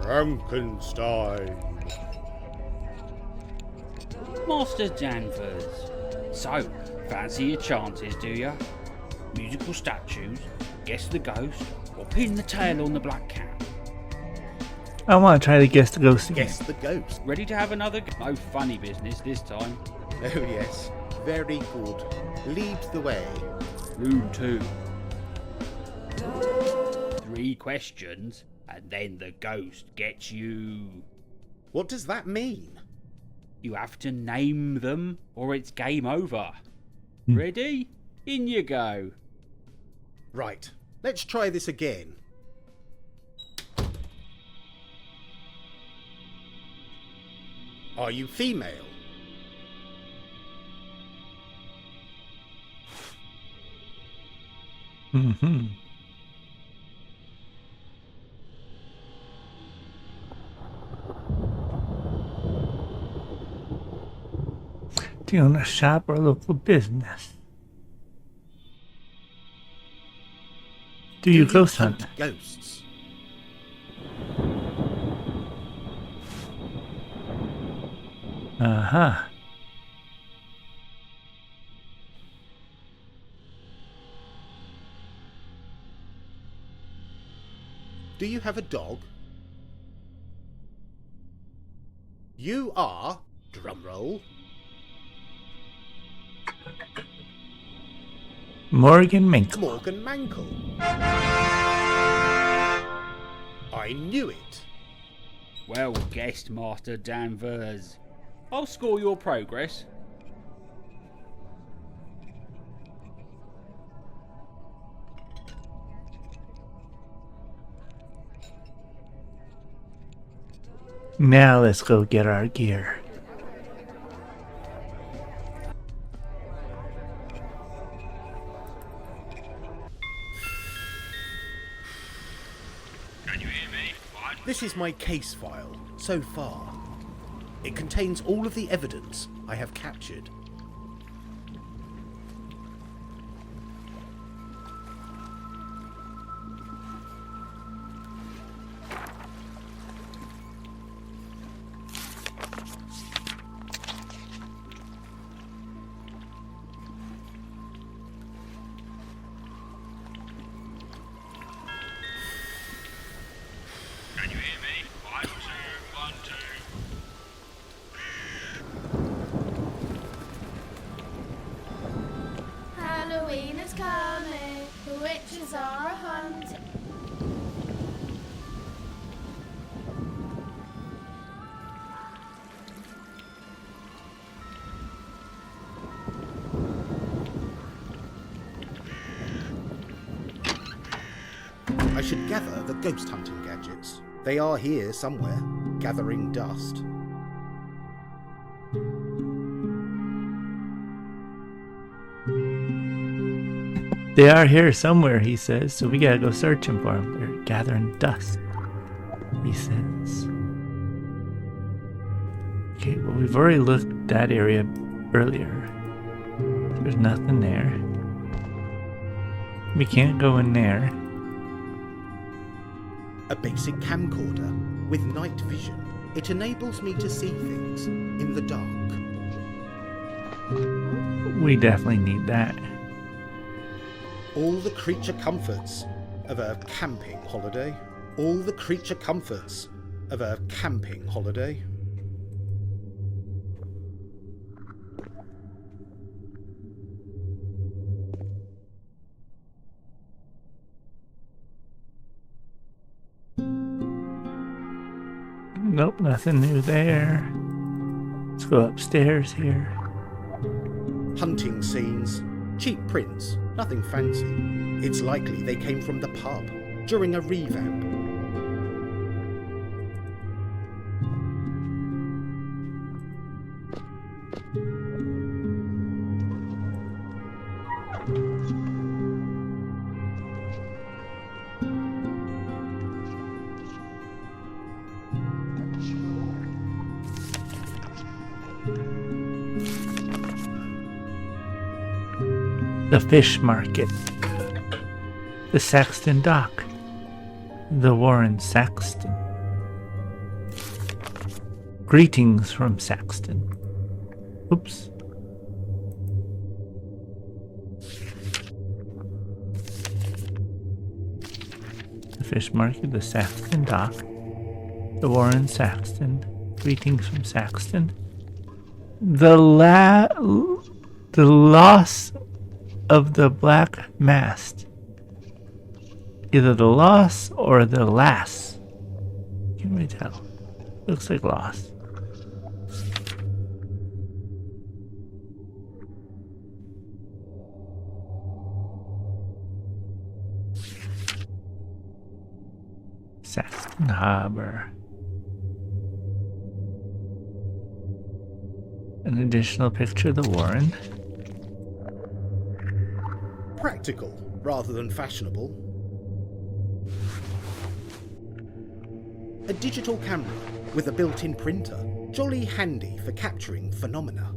Frankenstein? Master Danvers. So, fancy your chances, do ya? Musical statues, guess the ghost, or pin the tail on the black cat? I want to try to guess the ghost again. Guess the ghost. Ready to have another no funny business this time? Oh yes, very good. Lead the way. Room 2. 3 questions, and then the ghost gets you. What does that mean? You have to name them, or it's game over. Ready? In you go. Right, let's try this again. Are you female? Mm-hmm. Do you own a shop or a local business? Do you ghost hunt? Ghosts. Uh-huh. Do you have a dog? You are, drumroll, Morgan Mink. Morgan Mankle. I knew it. Well guessed, Master Danvers. I'll score your progress. Now let's go get our gear. Can you hear me? What? This is my case file, so far. It contains all of the evidence I have captured. Can you hear me? 1, 2, 1, 2. Halloween is coming, the witches are a hunting. I should gather the ghost hunting gadgets. They are here somewhere, gathering dust. They are here somewhere, he says, so we gotta go searching for them. They're gathering dust, he says. Okay, well, we've already looked at that area earlier. There's nothing there. We can't go in there. A basic camcorder with night vision. It enables me to see things in the dark. We definitely need that. All the creature comforts of a camping holiday. All the creature comforts of a camping holiday. Nope, nothing new there. Let's go upstairs here. Hunting scenes. Cheap prints. Nothing fancy. It's likely they came from the pub during a revamp. The fish market. The Saxton dock. The Warren Saxton. Greetings from Saxton. Oops. The fish market, the Saxton dock. The Warren Saxton. Greetings from Saxton. The loss of the black mast. Either the loss or the lass. Can't really tell. Looks like loss. Saxton Harbor. An additional picture of the Warren. Practical rather than fashionable. A digital camera with a built-in printer. Jolly handy for capturing phenomena.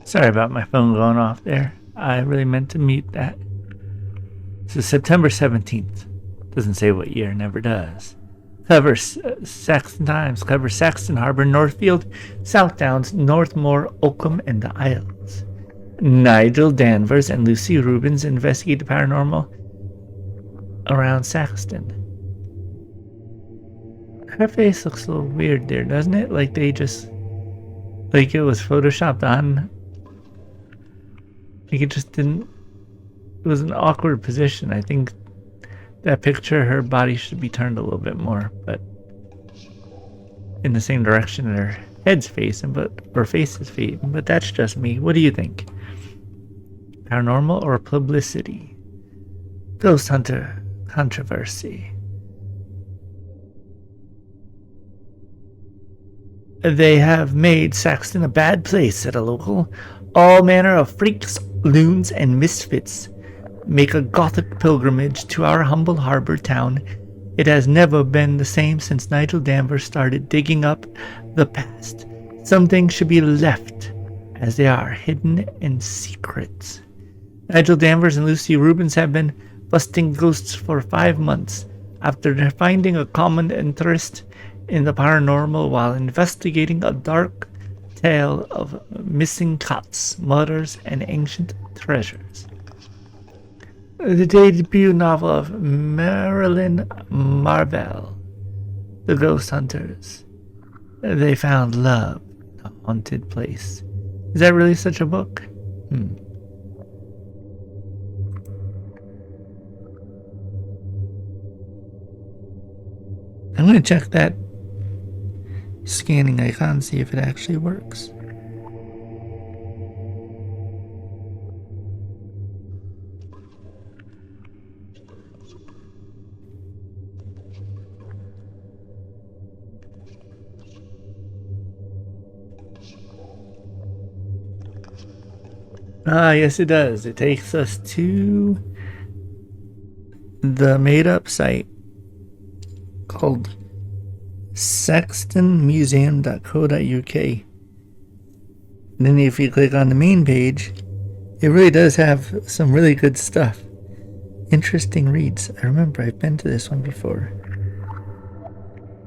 Sorry about my phone going off there. I really meant to mute that. This is September 17th. Doesn't say what year, never does. Cover Saxton Times. Cover Saxton Harbor, Northfield, South Downs, Northmore, Oakham, and the Isles. Nigel Danvers and Lucy Rubens investigate the paranormal around Saxton. Her face looks a little weird there, doesn't it? Like they just... like it was photoshopped on. Like it just didn't... it was an awkward position. I think that picture, her body should be turned a little bit more, but in the same direction their heads facing, or faces facing, but that's just me. What do you think? Paranormal or publicity? Ghost hunter controversy. They have made Saxton a bad place, said a local. All manner of freaks, loons, and misfits make a gothic pilgrimage to our humble harbor town. It has never been the same since Nigel Danvers started digging up the past. Some things should be left as they are, hidden in secret. Nigel Danvers and Lucy Rubens have been busting ghosts for 5 months after finding a common interest in the paranormal while investigating a dark tale of missing cats, murders, and ancient treasures. The debut novel of Marilyn Marvell, The Ghost Hunters. They found love in a haunted place. Is that really such a book? I'm going to check that scanning icon, see if it actually works. Ah, yes it does. It takes us to the made-up site called saxtonmuseum.co.uk. And then if you click on the main page, it really does have some really good stuff. Interesting reads. I remember I've been to this one before.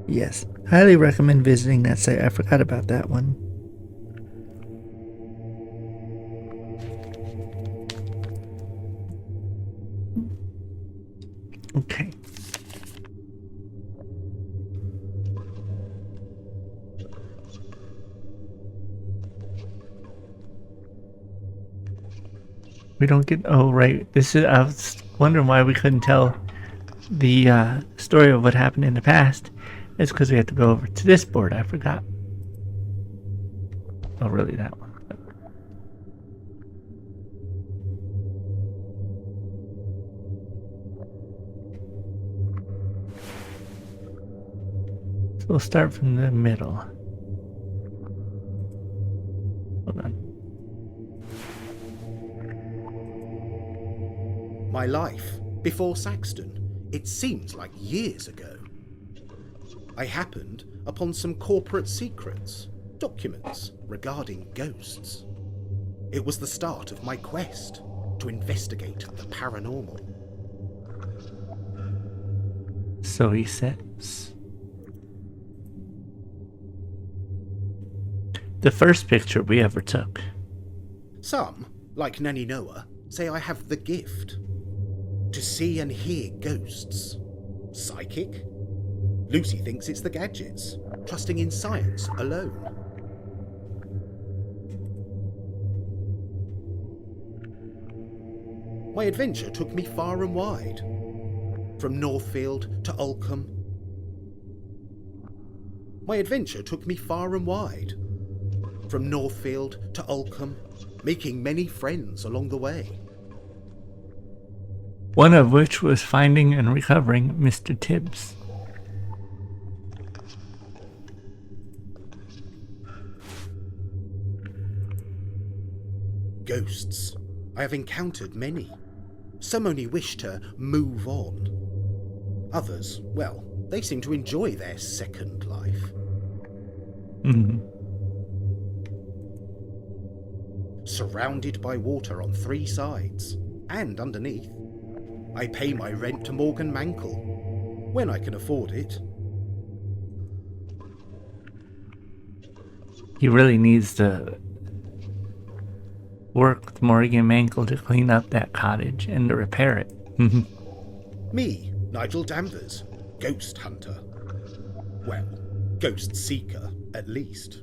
Yes, highly recommend visiting that site. I forgot about that one. Okay. We don't get. Oh, right. This is. I was wondering why we couldn't tell the story of what happened in the past. It's because we have to go over to this board. I forgot. Oh, really? That one. So we'll start from the middle. Hold on. My life before Saxton. It seems like years ago. I happened upon some corporate secrets, documents regarding ghosts. It was the start of my quest to investigate the paranormal. So he says. The first picture we ever took. Some, like Nanny Noah, say I have the gift to see and hear ghosts. Psychic? Lucy thinks it's the gadgets, trusting in science alone. My adventure took me far and wide, from Northfield to Ulcombe. My adventure took me far and wide, from Northfield to Ulcombe, making many friends along the way. One of which was finding and recovering Mr. Tibbs. Ghosts. I have encountered many. Some only wish to move on. Others, well, they seem to enjoy their second life. Surrounded by water on 3 sides, and underneath. I pay my rent to Morgan Mankell, when I can afford it. He really needs to work with Morgan Mankell to clean up that cottage and to repair it. Me, Nigel Danvers, ghost hunter. Well, ghost seeker, at least.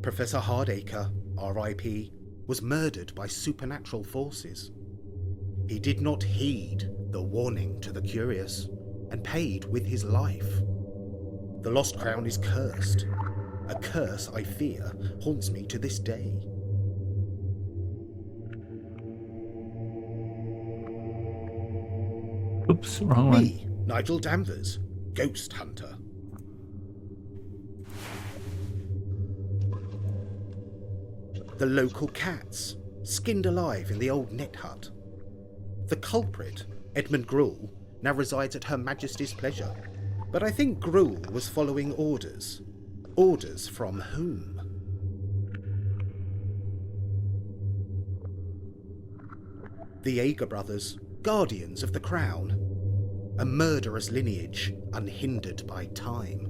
Professor Hardacre, R.I.P., was murdered by supernatural forces. He did not heed the warning to the curious. and paid with his life. The lost crown is cursed. A curse, I fear, haunts me to this day. Oops, wrong one. Me, Nigel Danvers, Ghost Hunter. The local cats, skinned alive in the old net hut. The culprit, Edmund Gruel, now resides at Her Majesty's pleasure. But I think Gruel was following orders. Orders from whom? The Ager brothers, guardians of the crown. A murderous lineage, unhindered by time.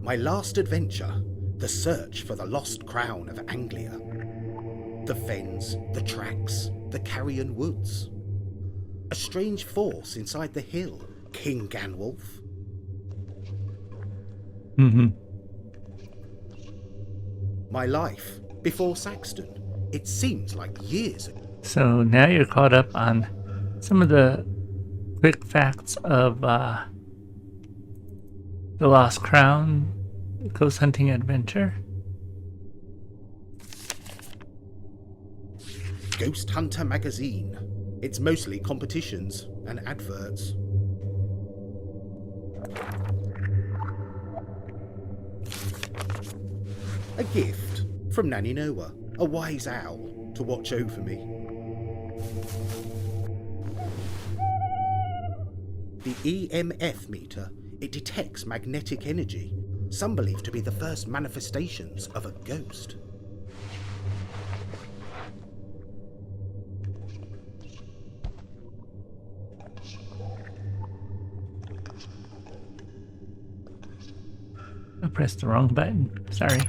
My last adventure, the search for the lost crown of Anglia. The fens, the tracks, the carrion woods. A strange force inside the hill, King Ganwulf. My life before Saxton. It seems like years ago. So now you're caught up on some of the quick facts of the Lost Crown ghost hunting adventure. Ghost Hunter magazine. It's mostly competitions and adverts. A gift from Nanny Noah, a wise owl to watch over me. The EMF meter, it detects magnetic energy, some believe to be the first manifestations of a ghost. I pressed the wrong button. Sorry.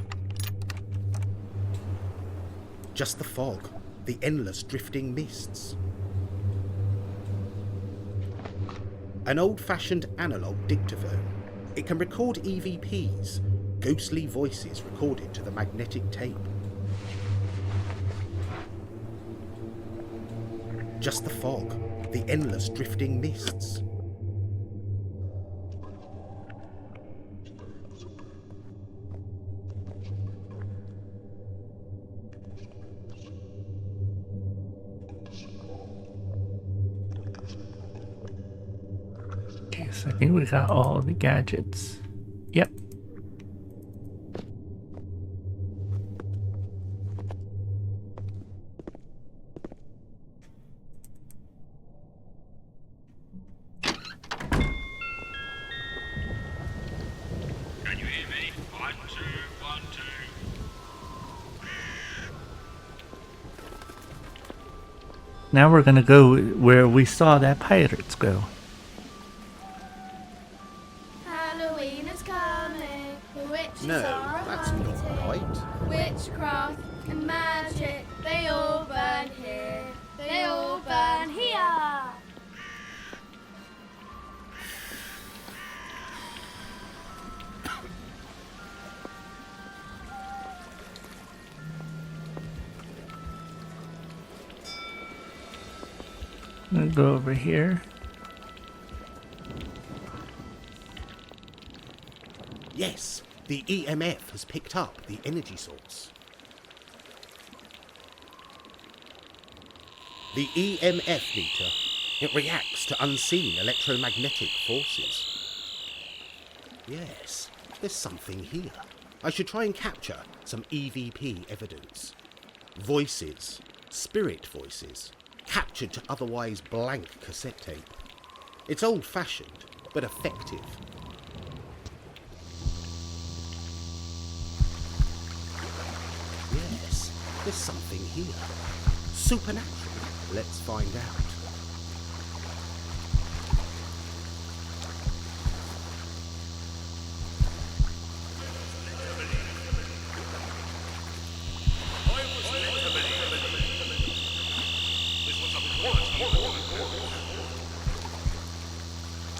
Just the fog, the endless drifting mists. An old-fashioned analog dictaphone. It can record EVPs, ghostly voices recorded to the magnetic tape. Just the fog, the endless drifting mists. Okay, so I think we got all the gadgets. Yep. Can you hear me? 1, 2, 1, 2. Now we're gonna go where we saw that pirates go. Halloween is coming. The witches No, are that's not hunting. right. Witchcraft and magic, they all burn here. They all burn here. I'm gonna go over here. Yes, the EMF has picked up the energy source. The EMF meter, it reacts to unseen electromagnetic forces. Yes, there's something here. I should try and capture some EVP evidence. Voices, spirit voices, captured to otherwise blank cassette tape. It's old-fashioned, but effective. Yes, there's something here. Supernatural. Let's find out.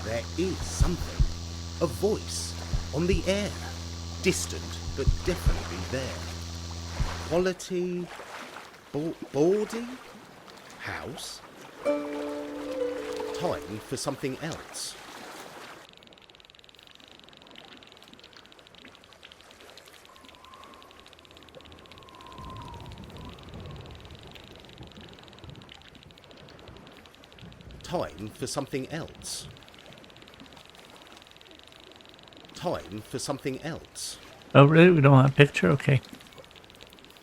There is something. A voice. On the air. Distant, but definitely there. Quality... bawdy? House. Time for something else. Time for something else. Time for something else. Oh, really? We don't want a picture? Okay.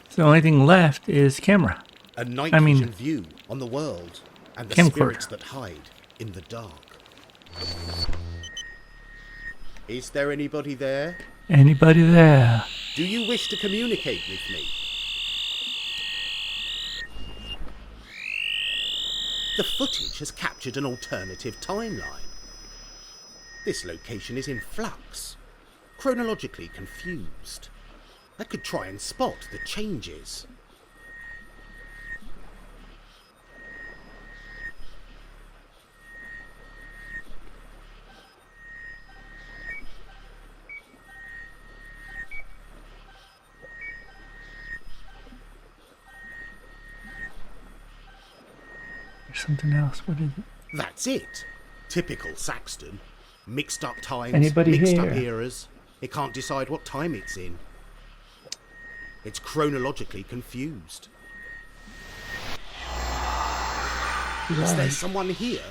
So the only thing left is camera. A night vision view on the world and the camcorder. spirits that hide in the dark. Is there anybody there? Anybody there? Do you wish to communicate with me? The footage has captured an alternative timeline. This location is in flux, chronologically confused. I could try and spot the changes. There's something else. What is it? That's it. Typical Saxton. Mixed up times, Anybody mixed up here? eras. It can't decide what time it's in. It's chronologically confused. Is there someone here?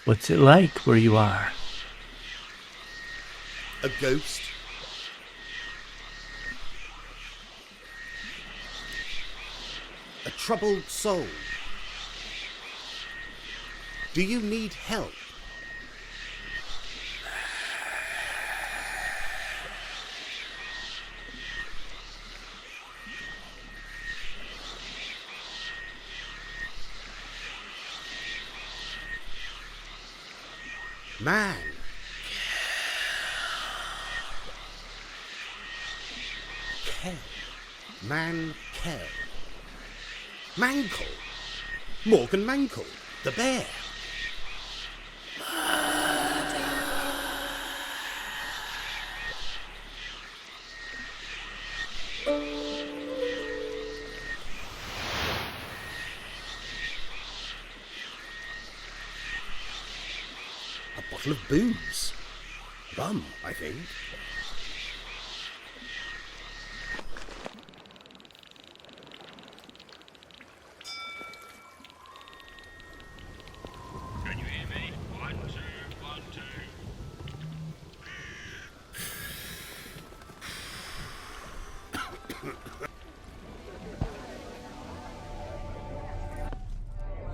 What's it like where you are? A ghost? A troubled soul? Do you need help? Man. Kell. Man Kell. Mankle. Morgan Mankle. The bear. A bottle of booze. Rum, I think. Can you hear me? 1, 2, 1,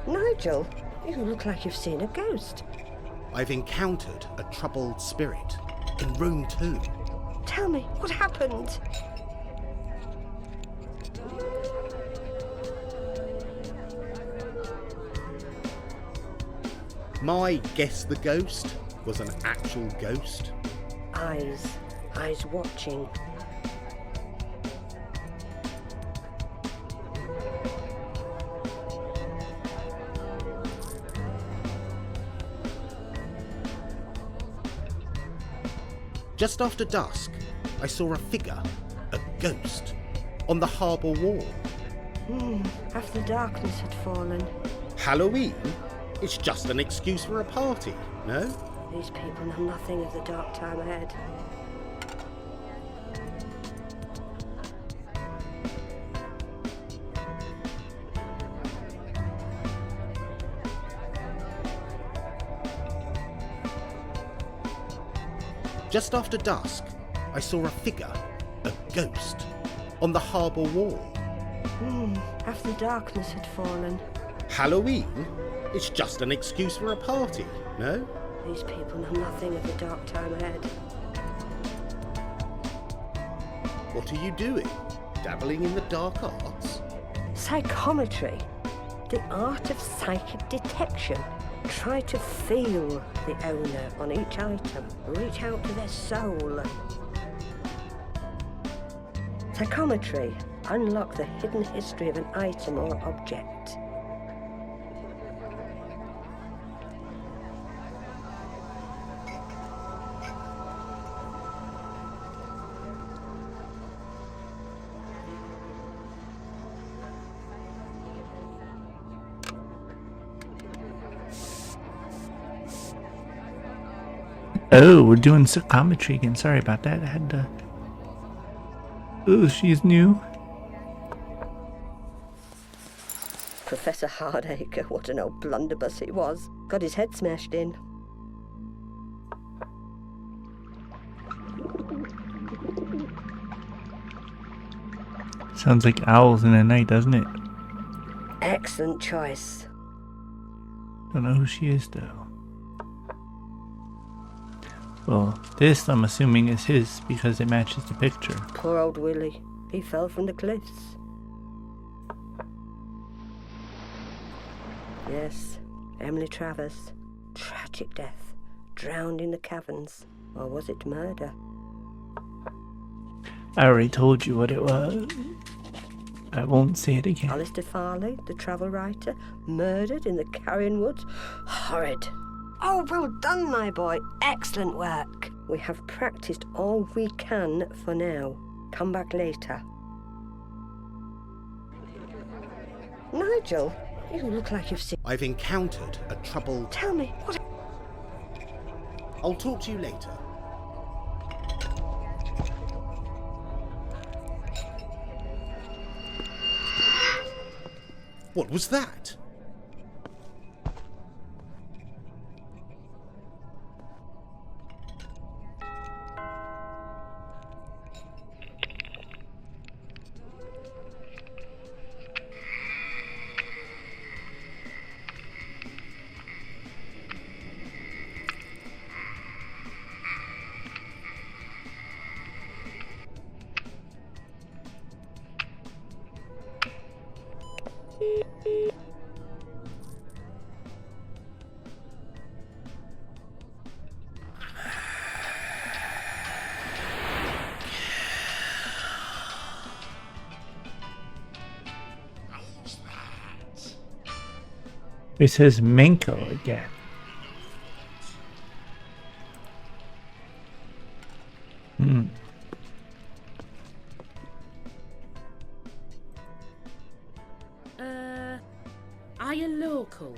2. Nigel, you look like you've seen a ghost. I've encountered a troubled spirit in room 2. Tell me, what happened? My guess the ghost was an actual ghost. Eyes watching. Just after dusk, I saw a figure, a ghost, on the harbour wall. After darkness had fallen. Halloween? It's just an excuse for a party, no? These people know nothing of the dark time ahead. Just after dusk, I saw a figure, a ghost, on the harbour wall. After darkness had fallen. Halloween? It's just an excuse for a party, no? These people know nothing of the dark time ahead. What are you doing? Dabbling in the dark arts? Psychometry. The art of psychic detection. Try to feel the owner on each item. Reach out to their soul. Psychometry. Unlock the hidden history of an item or object. Oh, we're doing psychometry again. Sorry about that. I had to... Oh, she's new. Professor Hardacre, what an old blunderbuss he was. Got his head smashed in. Sounds like owls in the night, doesn't it? Excellent choice. Don't know who she is, though. Well, this, I'm assuming, is his because it matches the picture. Poor old Willie. He fell from the cliffs. Yes, Emily Travers. Tragic death. Drowned in the caverns. Or was it murder? I already told you what it was. I won't say it again. Alistair Farley, the travel writer, murdered in the Carrion Woods. Horrid. Oh, well done, my boy. Excellent work. We have practiced all we can for now. Come back later. Nigel, you look like you've seen... I've encountered a troubled... Tell me, what... I'll talk to you later. What was that? It says Menko again. Are you local?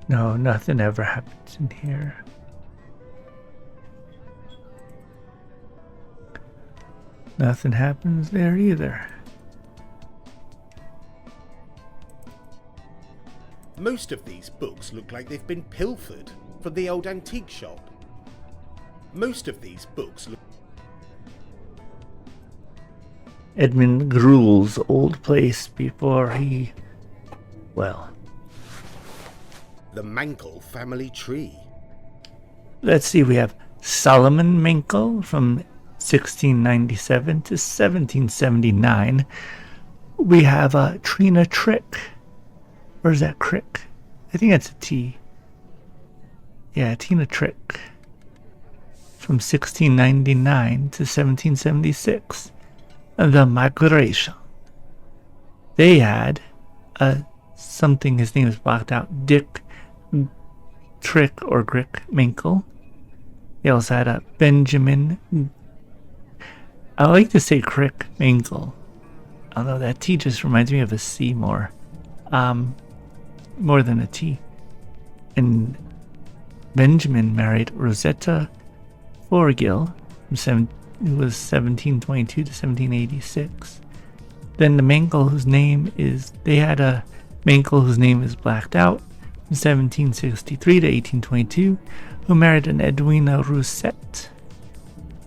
No, nothing ever happens in here. Nothing happens there either. Most of these books look like they've been pilfered from the old antique shop. Most of these books look... Edmund Gruel's old place before he... well... The Mankell family tree. Let's see, we have Solomon Mankell from 1697 to 1779. We have Trina Trick. Or is that Crick? I think that's a T. Yeah, Tina Trick. From 1699 to 1776. The Migration. They had something, his name is blocked out, Dick Trick or Grick Mankell. They also had a Benjamin... I like to say Crick Mankell. Although that T just reminds me of a C more. More than a T. And Benjamin married Rosetta Forgill, who was 1722 to 1786. Then the Mankell whose name is... They had a Mankell whose name is blacked out from 1763 to 1822, who married an Edwina Rousset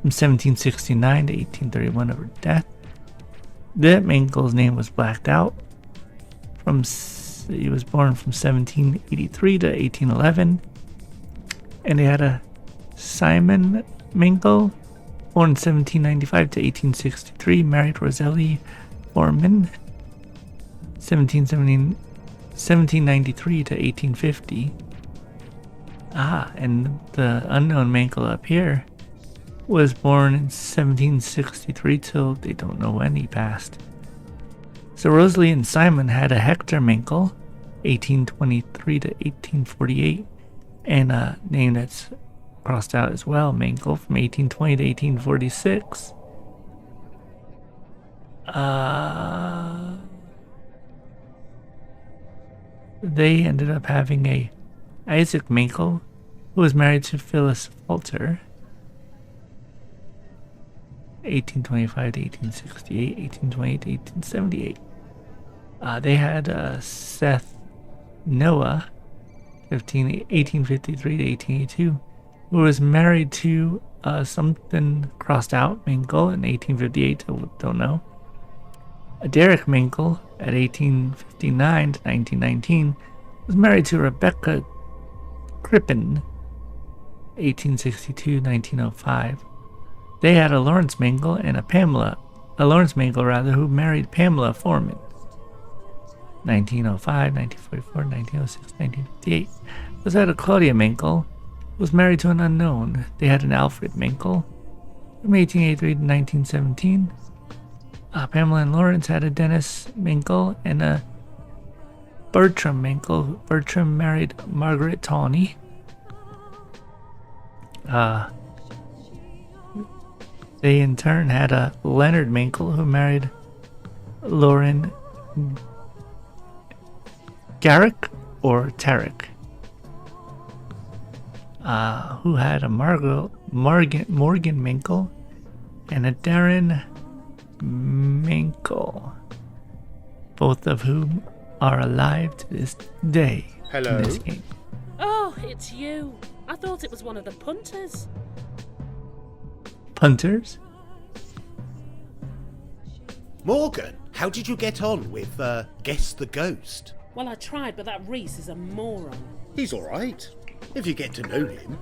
from 1769 to 1831 of her death. That Mankell's name was blacked out from... He was born from 1783 to 1811. And they had a Simon Mankell, born 1795 to 1863, married Rosalie Orman, 1793 to 1850. And the unknown Mankell up here was born in 1763 till they don't know when he passed. So Rosalie and Simon had a Hector Mankell, 1823 to 1848, and a name that's crossed out as well, Mankell, from 1820 to 1846. They ended up having a Isaac Minkle, who was married to Phyllis Falter, 1825 to 1868, 1828 to 1878. They had Seth Noah, 1853 to 1882, who was married to something crossed out Minkle in 1858, don't know. Derek Minkle at 1859 to 1919 was married to Rebecca Crippen, 1862 1905. They had a Lawrence Minkle and a Lawrence Minkle rather, who married Pamela Foreman, 1905, 1944, 1906, 1958. Was had a Claudia Minkle, who was married to an unknown. They had an Alfred Minkle from 1883 to 1917. Pamela and Lawrence had a Dennis Minkle and a Bertram Minkle. Bertram married Margaret Tawney. They in turn had a Leonard Minkle, who married Lauren Garrick or Tarrick, who had a Morgan Minkle and a Darren Minkle, both of whom are alive to this day. Hello. In this game. Oh, it's you. I thought it was one of the punters. Punters? Morgan, how did you get on with Guess the Ghost? Well, I tried, but that Reese is a moron. He's alright, if you get to know him.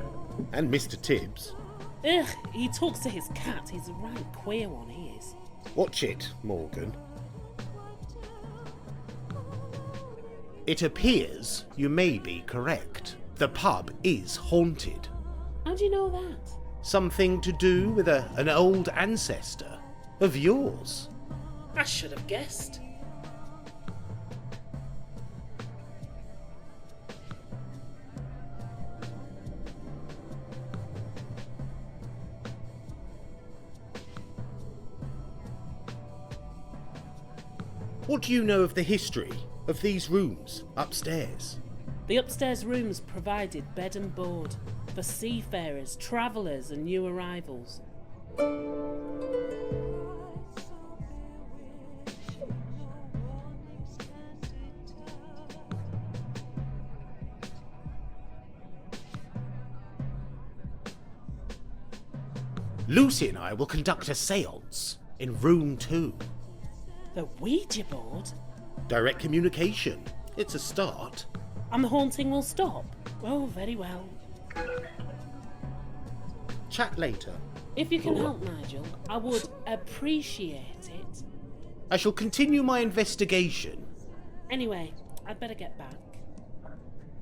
And Mr. Tibbs. Ugh, he talks to his cat. He's a right queer one, he is. Watch it, Morgan. It appears you may be correct. The pub is haunted. How do you know that? Something to do with an old ancestor of yours. I should have guessed. What do you know of the history of these rooms upstairs? The upstairs rooms provided bed and board for seafarers, travellers and new arrivals. Lucy and I will conduct a séance in room 2. The Ouija board? Direct communication. It's a start. And the haunting will stop? Oh, very well. Chat later. If you can help, Nigel, I would appreciate it. I shall continue my investigation. Anyway, I'd better get back.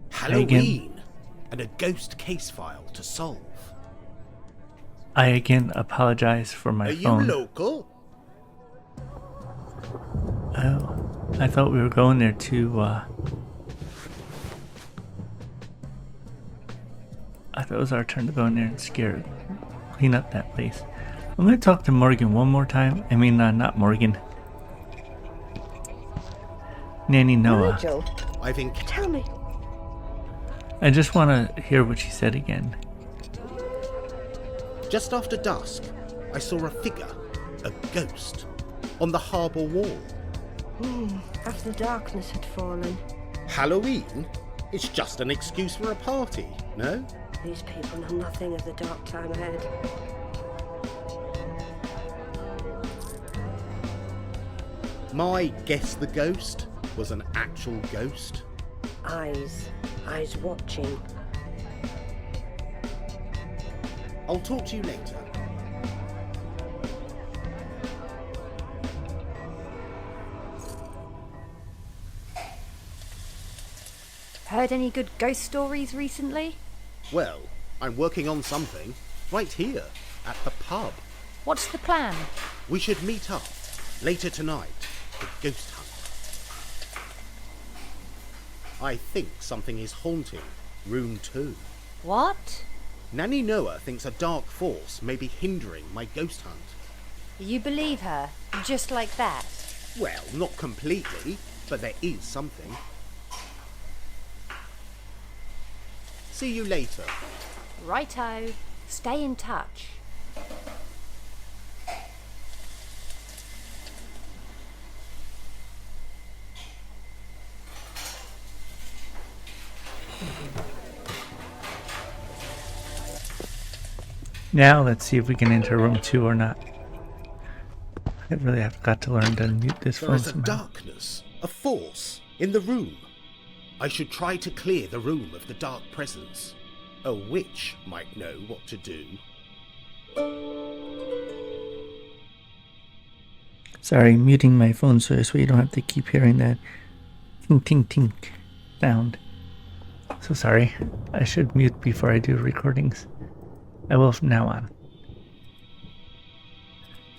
Halloween and a ghost case file to solve. I again apologize for my Are phone. you local? Oh, I thought we were going there to, I thought it was our turn to go in there and clean up that place. I'm going to talk to Morgan one more time. I mean, not Morgan. Nanny Noah. Nigel, tell me. I just want to hear what she said again. Just after dusk, I saw a figure, a ghost, on the harbour wall. After the darkness had fallen. Halloween? It's just an excuse for a party, no? These people know nothing of the dark time ahead. My Guess the Ghost was an actual ghost. Eyes watching. I'll talk to you later. Heard any good ghost stories recently? Well, I'm working on something right here at the pub. What's the plan? We should meet up later tonight for ghost hunt. I think something is haunting room 2. What? Nanny Noah thinks a dark force may be hindering my ghost hunt. You believe her? Just like that? Well, not completely, but there is something. See you later. Righto. Stay in touch. Now let's see if we can enter room 2 or not. I really have got to learn to mute this There phone is a somehow. darkness, a force, in the room. I should try to clear the room of the dark presence. A witch might know what to do. Sorry, muting my phone so you don't have to keep hearing that tink tink tink sound. So sorry. I should mute before I do recordings. I will from now on.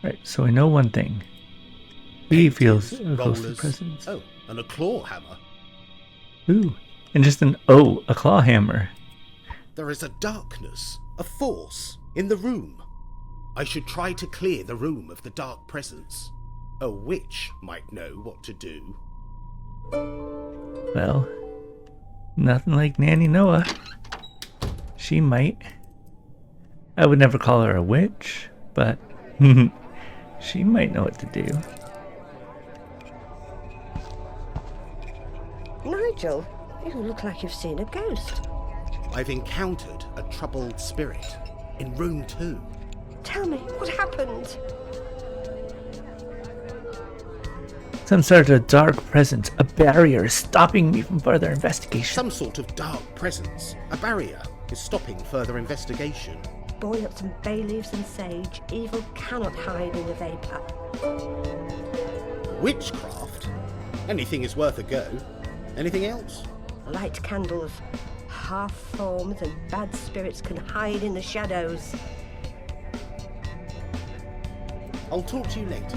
Right, so I know one thing. He feels a ghostly Rollers. presence. Oh, and a claw hammer. Ooh, and just a claw hammer. There is a darkness, a force, in the room. I should try to clear the room of the dark presence. A witch might know what to do. Well, nothing like Nanny Noah. She might. I would never call her a witch, but she might know what to do. Nigel, you look like you've seen a ghost. I've encountered a troubled spirit in room 2. Tell me, what happened? Some sort of dark presence, a barrier stopping me from further investigation. Some sort of dark presence, a barrier, is stopping further investigation. Boil up some bay leaves and sage. Evil cannot hide in the vapour. Witchcraft? Anything is worth a go. Anything else? Light candles. Half forms and bad spirits can hide in the shadows. I'll talk to you later.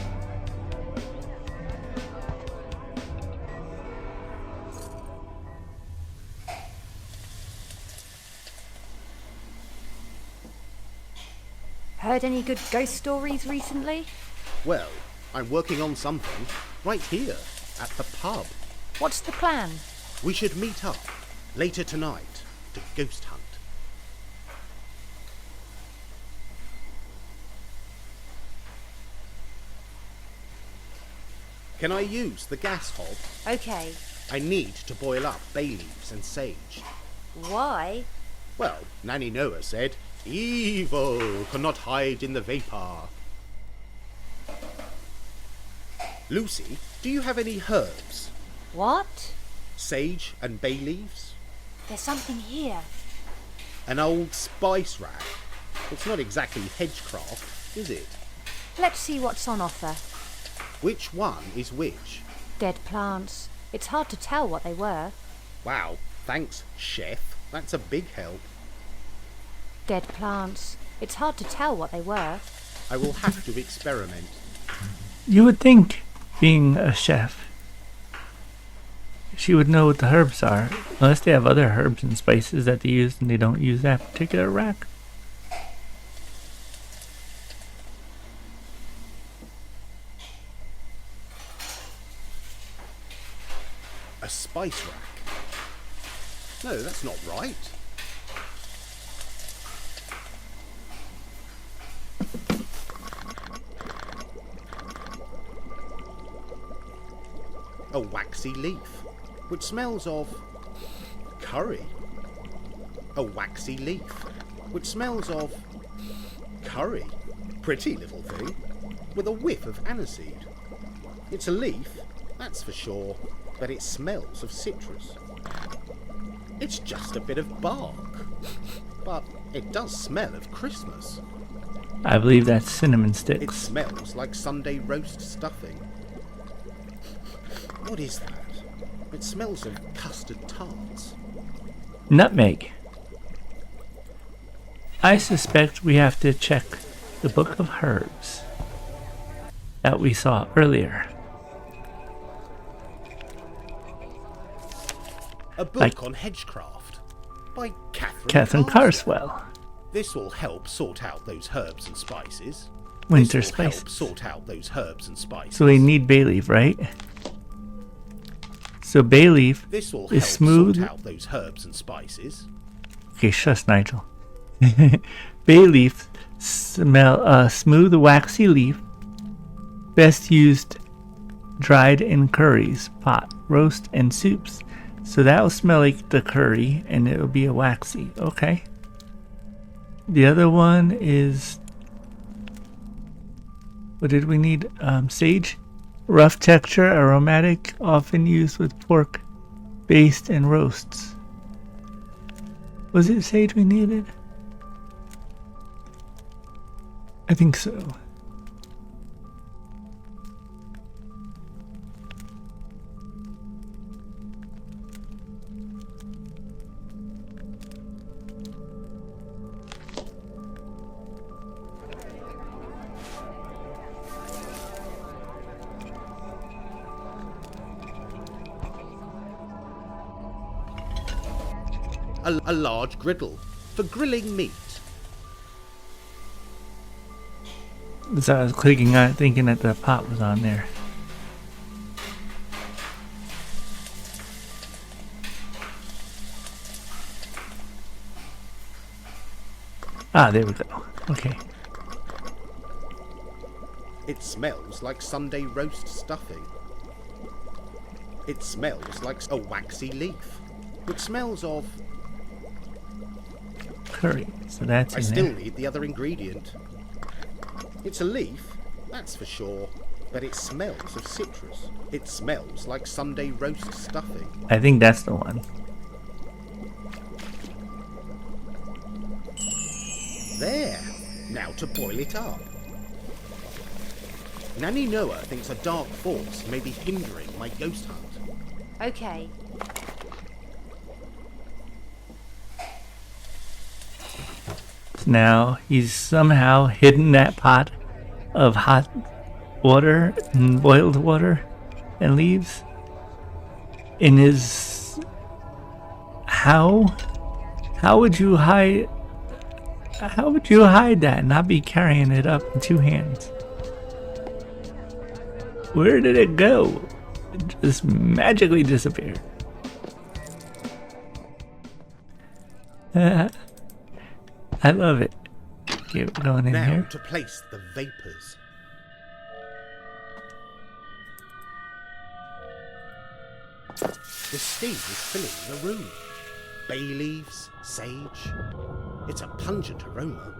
Heard any good ghost stories recently? Well, I'm working on something right here at the pub. What's the plan? We should meet up later tonight to ghost hunt. Can I use the gas hob? Okay. I need to boil up bay leaves and sage. Why? Well, Nanny Noah said, evil cannot hide in the vapour. Lucy, do you have any herbs? What? Sage and bay leaves? There's something here. An old spice rack. It's not exactly hedgecraft, is it? Let's see what's on offer. Which one is which? Dead plants. It's hard to tell what they were. Wow, thanks, chef. That's a big help. Dead plants. It's hard to tell what they were. I will have to experiment. You would think, being a chef, she would know what the herbs are, unless they have other herbs and spices that they use and they don't use that particular rack. A spice rack? No, that's not right. A waxy leaf, which smells of curry. A waxy leaf, which smells of curry. Pretty little thing, with a whiff of aniseed. It's a leaf, that's for sure, but it smells of citrus. It's just a bit of bark, but it does smell of Christmas. I believe that's cinnamon It sticks. smells like Sunday roast stuffing. What is that? It smells of custard tarts. Nutmeg. I suspect we have to check the book of herbs that we saw earlier. A book Like on hedgecraft by Catherine Carswell. This will help sort out those herbs and spices. winter This will help spices. sort out those herbs and spices. So we need bay leaf, right? So bay leaf This will is help smooth. sort out those herbs and spices. Okay, shush, Nigel. Bay leaf, smooth, waxy leaf, best used dried in curries, pot, roast, and soups. So that will smell like the curry, and it will be a waxy. Okay. The other one is, what did we need? Sage, rough texture, aromatic, often used with pork, based and roasts. Was it sage we needed? I think so. A large griddle for grilling meat. So I was clicking on it thinking that the pot was on there. Ah, there we go. Okay. It smells like Sunday roast stuffing. It smells like a waxy leaf. It smells of... Curry. So that's I in still there. need the other ingredient. It's a leaf, that's for sure, but it smells of citrus. It smells like Sunday roast stuffing. I think that's the one. There! Now to boil it up. Nanny Noah thinks a dark force may be hindering my ghost hunt. Okay. Now he's somehow hidden that pot of hot water and boiled water and leaves in his... How would you hide that and not be carrying it up in two hands? Where did it go? It just magically disappeared. I love it. Keep going in Now here. to place the vapours. The steam is filling the room. Bay leaves, sage. It's a pungent aroma.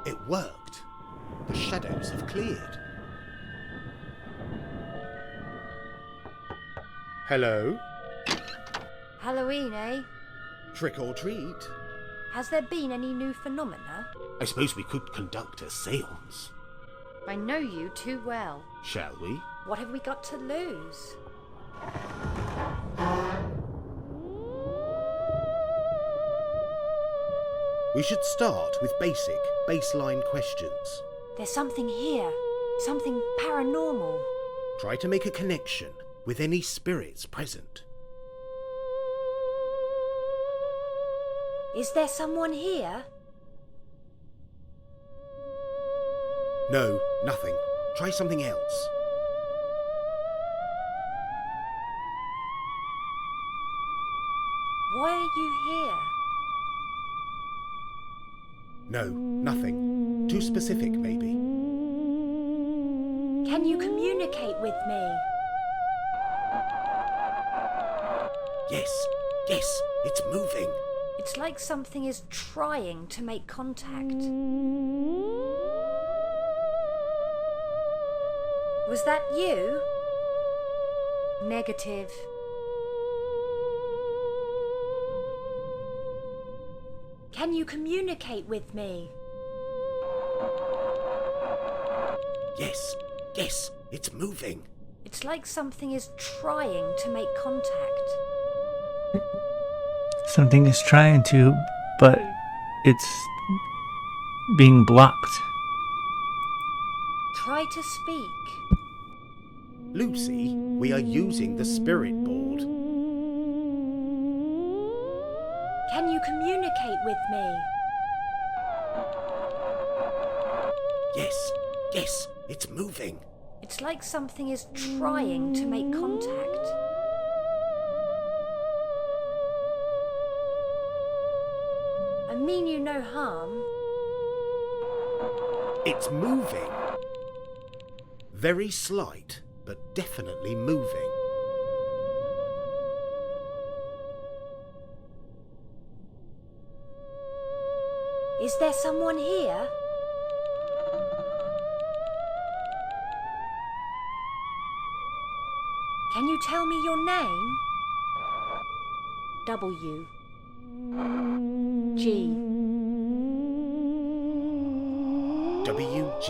It worked. The shadows have cleared. Hello? Halloween, eh? Trick or treat? Has there been any new phenomena? I suppose we could conduct a seance. I know you too well. Shall we? What have we got to lose? We should start with basic, baseline questions. There's something here. Something paranormal. Try to make a connection with any spirits present. Is there someone here? No, nothing. Try something else. Why are you here? No, nothing. Too specific, maybe. Can you communicate with me? Yes, yes, it's moving. It's like something is trying to make contact. Was that you? Negative. Can you communicate with me? Yes, yes, it's moving. It's like something is trying to make contact. Something is trying to, but it's being blocked. Try to speak. Lucy, we are using the spirit board. you communicate with me? Yes, it's moving. It's like something is trying to make contact. I mean you no harm. It's moving. Very slight, but definitely moving. Is there someone here? Can you tell me your name? W. G. WG?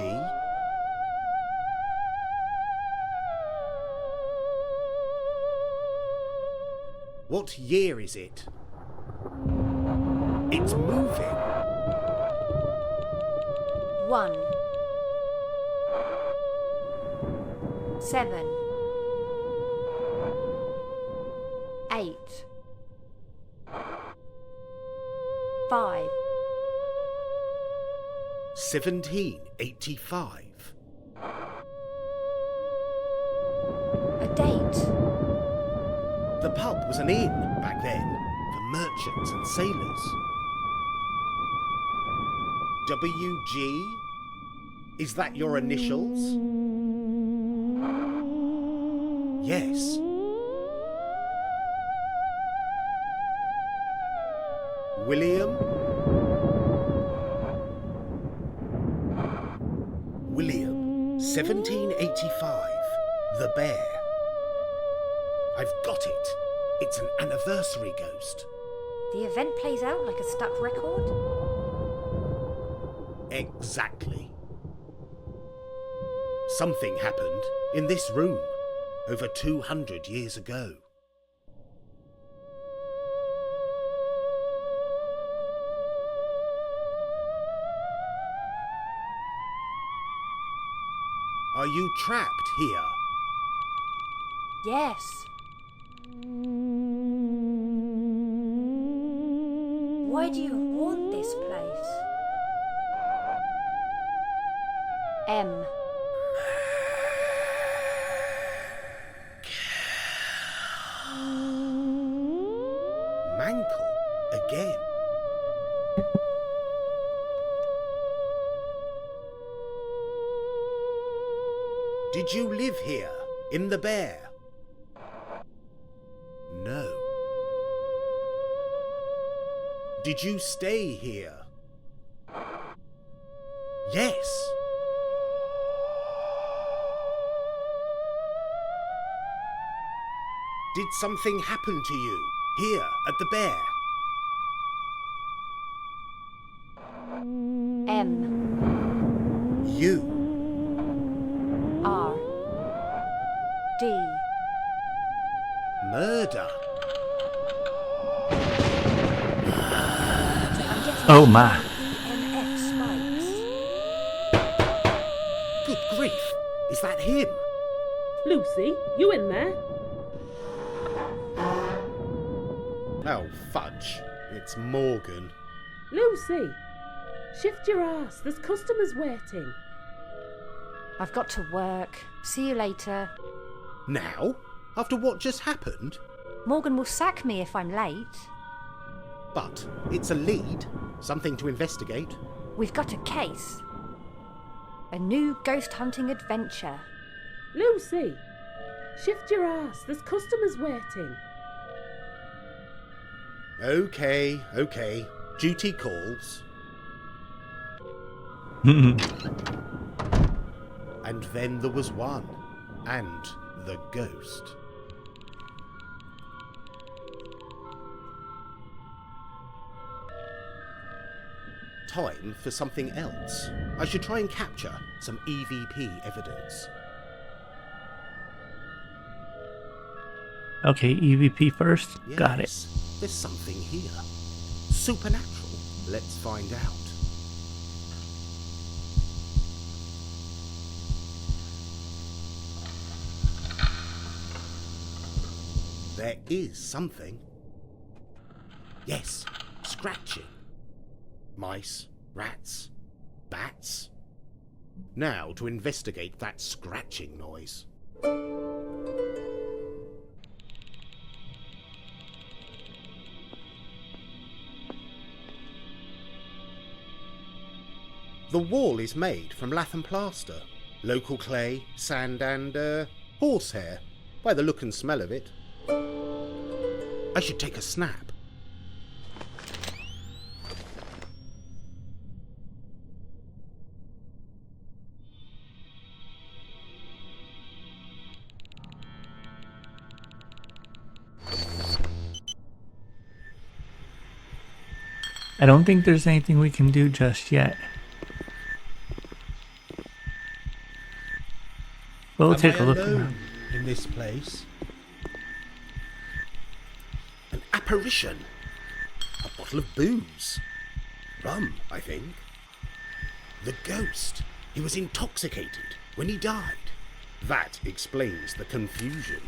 What year is it? It's moving. 1. 7. 8. 5. 1785. A date. The pub was an inn back then for merchants and sailors. WG? Is that your initials? Yes. William? William, 1785, The Bear. I've got it. It's an anniversary ghost. The event plays out like a stuck record? Exactly. Something happened in this room over 200 years ago. Are you trapped here? Yes. Why do you haunt this place? M. Mankle again. Did you live here, in the Bear? No. Did you stay here? Yes. Did something happen to you here at the Bear? M. You. R. D. Murder. Oh my. EMF spikes. Good grief. Is that him? Lucy, you in there? Oh, fudge. It's Morgan. Lucy, shift your ass. There's customers waiting. I've got to work. See you later. Now? After what just happened? Morgan will sack me if I'm late. But it's a lead. Something to investigate. We've got a case. A new ghost hunting adventure. Lucy, shift your ass. There's customers waiting. Okay. Duty calls. And then there was one. And the ghost. Time for something else. I should try and capture some EVP evidence. Okay, EVP first. Yes, Got it. There's something here. Supernatural. Let's find out. There is something. Yes, scratching. Mice, rats, bats. Now to investigate that scratching noise. The wall is made from lath and plaster, local clay, sand and horsehair, by the look and smell of it. I should take a snap. I don't think there's anything we can do just yet. We'll take a look around. In this place. An apparition. A bottle of booze. Rum, I think. The ghost. He was intoxicated when he died. That explains the confusion.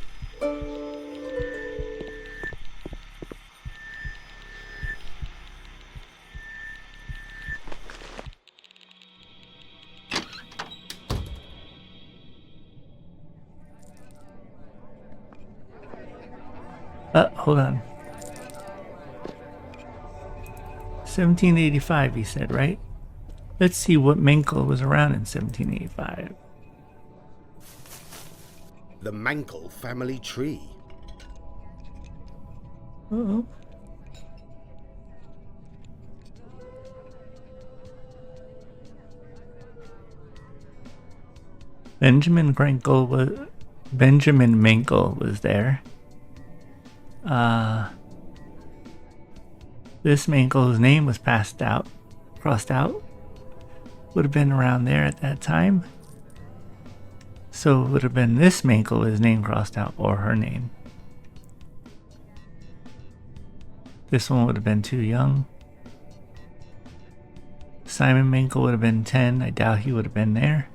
Hold on. 1785, he said, right? Let's see what Mankell was around in 1785. The Mankell family tree. Oh. Benjamin Mankell was there. This Mankell's name was crossed out. Would have been around there at that time. So it would have been this Mankell with his name crossed out, or her name. This one would have been too young. Simon Mankell would have been 10. I doubt he would have been there.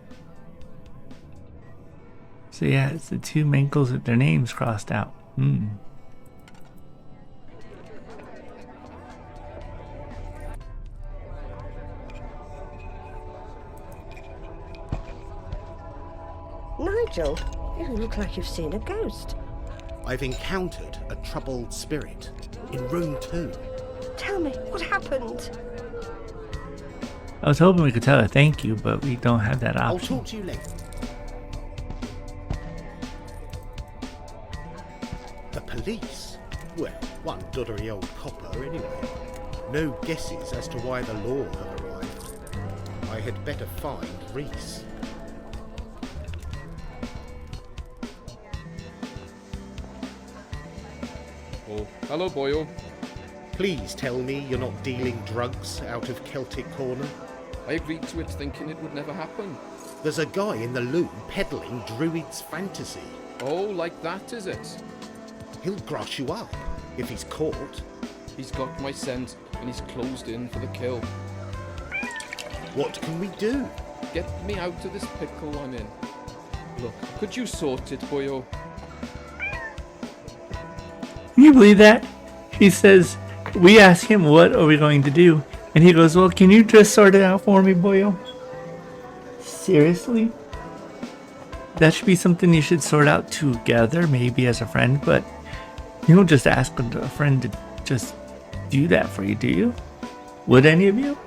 So yeah, it's the two Mankells with their names crossed out. Nigel, you look like you've seen a ghost. I've encountered a troubled spirit in room 2. Tell me, what happened? I was hoping we could tell her thank you, but we don't have that I'll option. talk to you later. The police? Well, one doddery old copper anyway. No guesses as to why the law have arrived. I had better find Reese. Oh, hello, boyo. Please tell me you're not dealing drugs out of Celtic Corner. I agreed to it thinking it would never happen. There's a guy in the loo peddling Druid's fantasy. Oh, like that, is it? He'll grass you up if he's caught. He's got my scent and he's closed in for the kill. What can we do? Get me out of this pickle I'm in. Look, could you sort it, boyo? Can you believe that? He says, we ask him, what are we going to do? And he goes, well, can you just sort it out for me, boyo? Seriously? That should be something you should sort out together, maybe as a friend, but you don't just ask a friend to just do that for you, do you? Would any of you?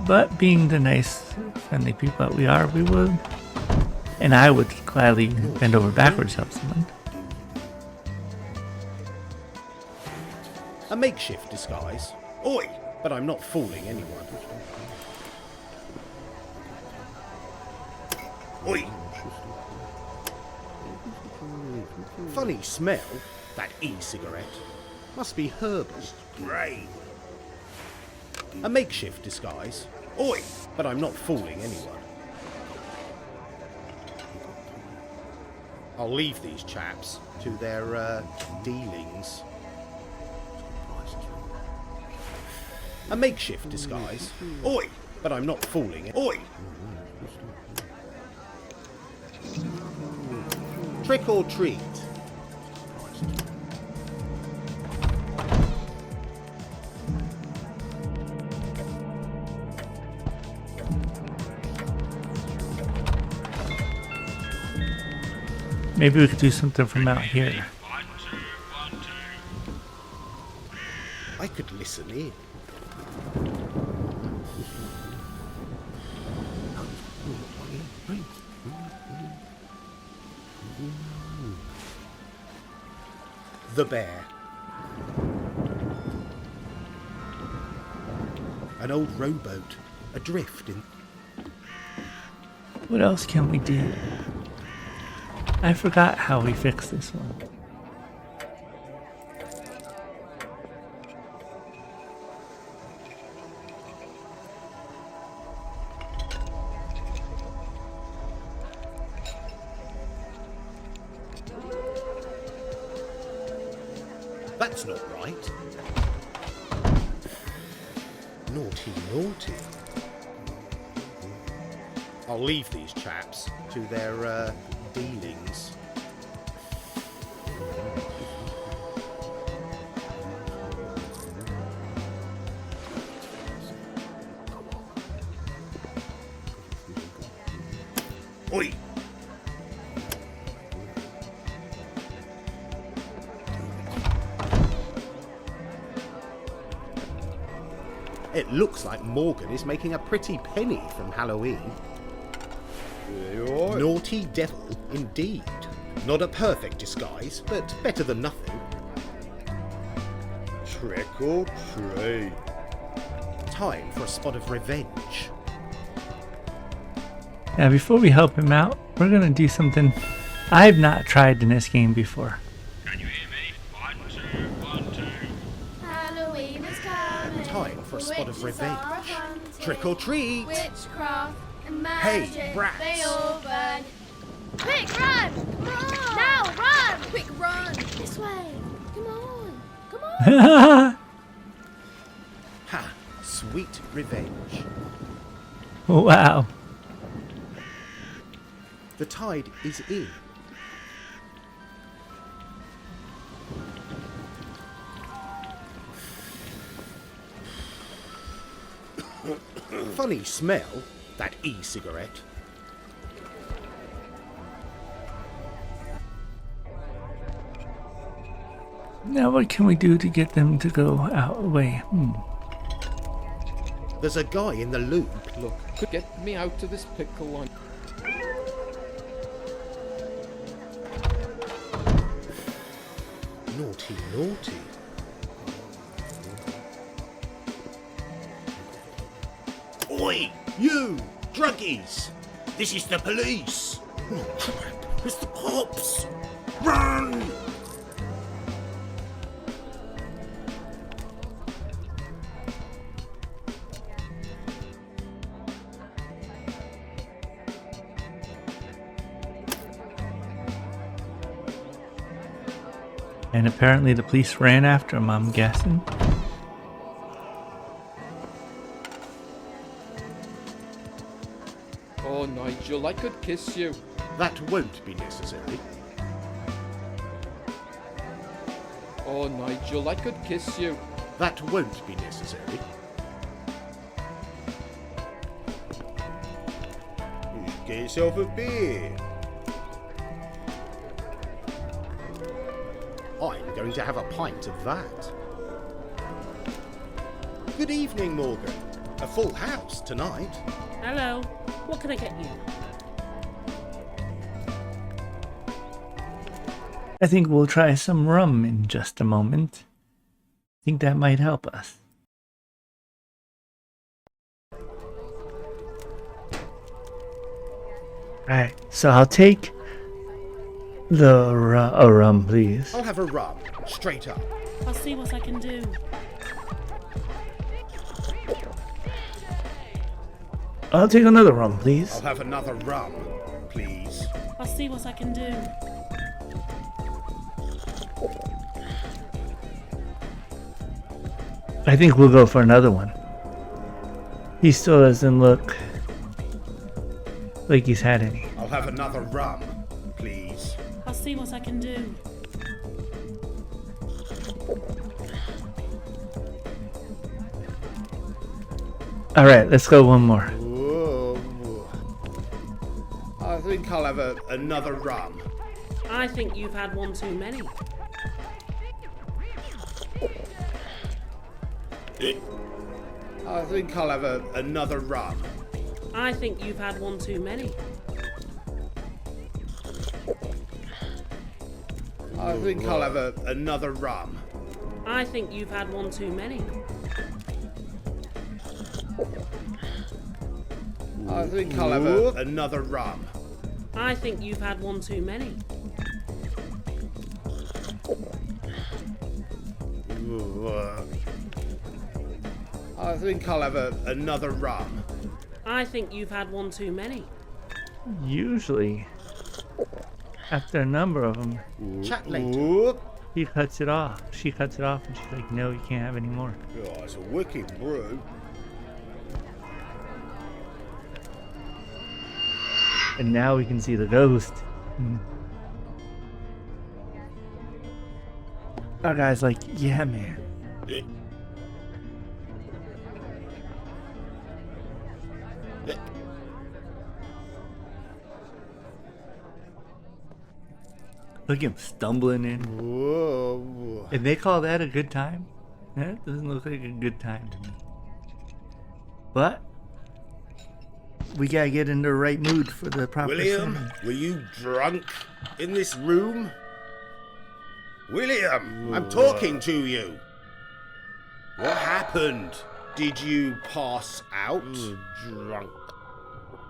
But being the nice, friendly people that we are, we would. And I would gladly bend over backwards to help someone. A makeshift disguise. Oi! But I'm not fooling anyone. Oi! Funny smell, that e-cigarette. Must be herbal. Great. A makeshift disguise. Oi! But I'm not fooling anyone. I'll leave these chaps to their dealings. A makeshift disguise. Oi! But I'm not fooling. Oi! Trick or treat. Maybe we could do something from out here. I could listen in. The bear. An old rowboat, adrift in... What else can we do? I forgot how we fixed this one. That's not right. Naughty, naughty. I'll leave these chaps to their dealings. Oi! It looks like Morgan is making a pretty penny from Halloween. Naughty devil, indeed. Not a perfect disguise, but better than nothing. Trick or treat. Time for a spot of revenge. Now, before we help him out, we're gonna do something I've not tried in this game before. Can you hear me? 1, 2, 1, 2. Halloween is coming. Time for a spot of revenge. Trick or treat. Witchcraft and magic. Hey, brats. They all burn. Quick, run! Come on! Now, run! Quick, run! This way. Come on. Come on. Ha! Sweet revenge. Wow. The tide is in. Funny smell, that e-cigarette. Now what can we do to get them to go out away? There's a guy in the loop. Look, could get me out of this pickle one. Naughty, naughty. Oi, you, druggies! This is the police! Oh crap, it's the cops! Run! And apparently the police ran after him, I'm guessing. Oh, Nigel, I could kiss you. That won't be necessary. Oh, Nigel, I could kiss you. That won't be necessary. You should get yourself a beer. I'm going to have a pint of that. Good evening, Morgan. A full house tonight. Hello. What can I get you? I think we'll try some rum in just a moment. I think that might help us. Alright, so I'll take the rum, please. I'll have a rum, straight up. I'll see what I can do. I'll take another rum, please. I'll have another rum, please. I'll see what I can do. I think we'll go for another one. He still doesn't look like he's had any. I'll have another rum, please. I'll see what I can do. Alright, let's go one more. Whoa. I think I'll have another rum. I think you've had one too many. I think I'll have another rum. I think you've had one too many. I think I'll have another rum. I think you've had one too many. I think I'll have another rum. I think you've had one too many. I think I'll have another rum. I think you've had one too many. Usually, after a number of them, Chat later. he cuts it off. She cuts it off, and she's like, "No, you can't have any more." Oh, it's a wicked brew. And now we can see the ghost. Our guy's like, "Yeah, man." Look at him stumbling in. Whoa. And they call that a good time? That doesn't look like a good time to me. But we gotta get in the right mood for the proper William, setting. were you drunk in this room? William, I'm talking to you. What happened? Did you pass out? Drunk.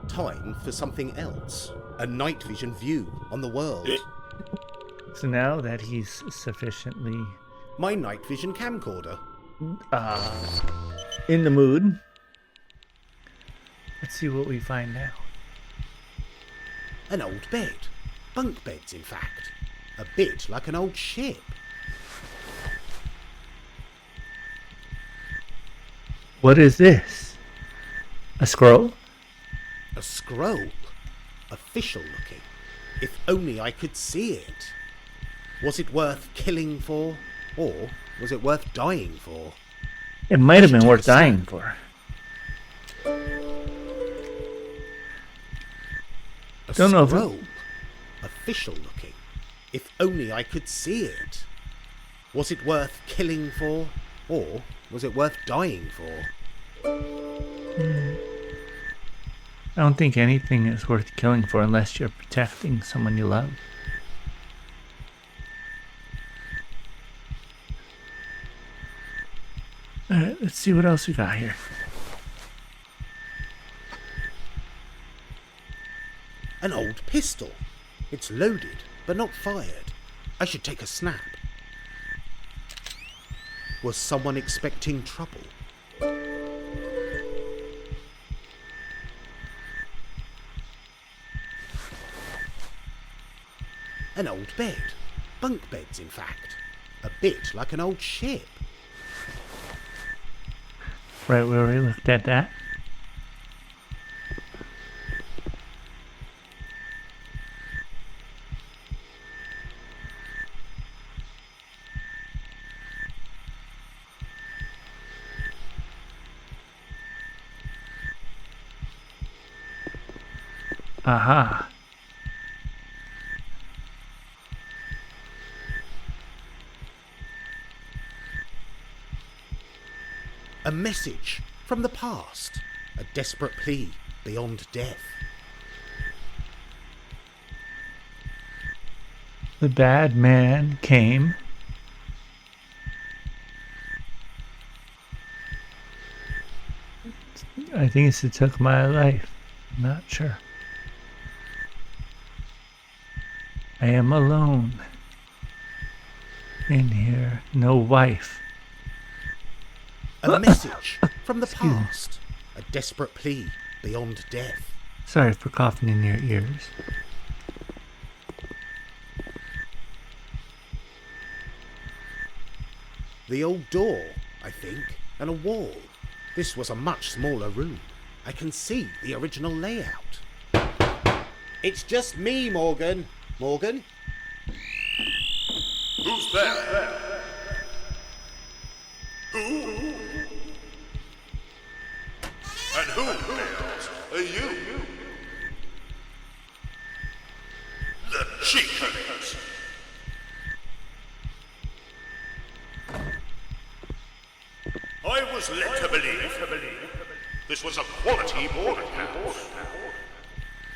Time for something else. A night vision view on the world. So now that he's sufficiently My night vision camcorder. in the mood, let's see what we find now. An old bed. Bunk beds, in fact. A bit like an old ship. What is this? A scroll? A scroll. Official looking. If only I could see it. Was it worth killing for? Or was it worth dying for? It might have been worth dying for. A Don't know if scroll. Official looking. If only I could see it. Was it worth killing for? Or was it worth dying for? I don't think anything is worth killing for unless you're protecting someone you love. Alright, let's see what else we got here. An old pistol. It's loaded, but not fired. I should take a snap. Was someone expecting trouble? An old bed. Bunk beds, in fact. A bit like an old ship. Right where we looked at that. Aha. A message from the past. A desperate plea beyond death. The bad man came. I think it's took my life. I'm not sure. I am alone. In here, no wife. A message from the past. A desperate plea beyond death. Sorry for coughing in your ears. The old door, I think, and a wall. This was a much smaller room. I can see the original layout. It's just me, Morgan. Morgan? Who's there? Who? And who else are you? The cheekers. I was led to believe this was a quality boarding house.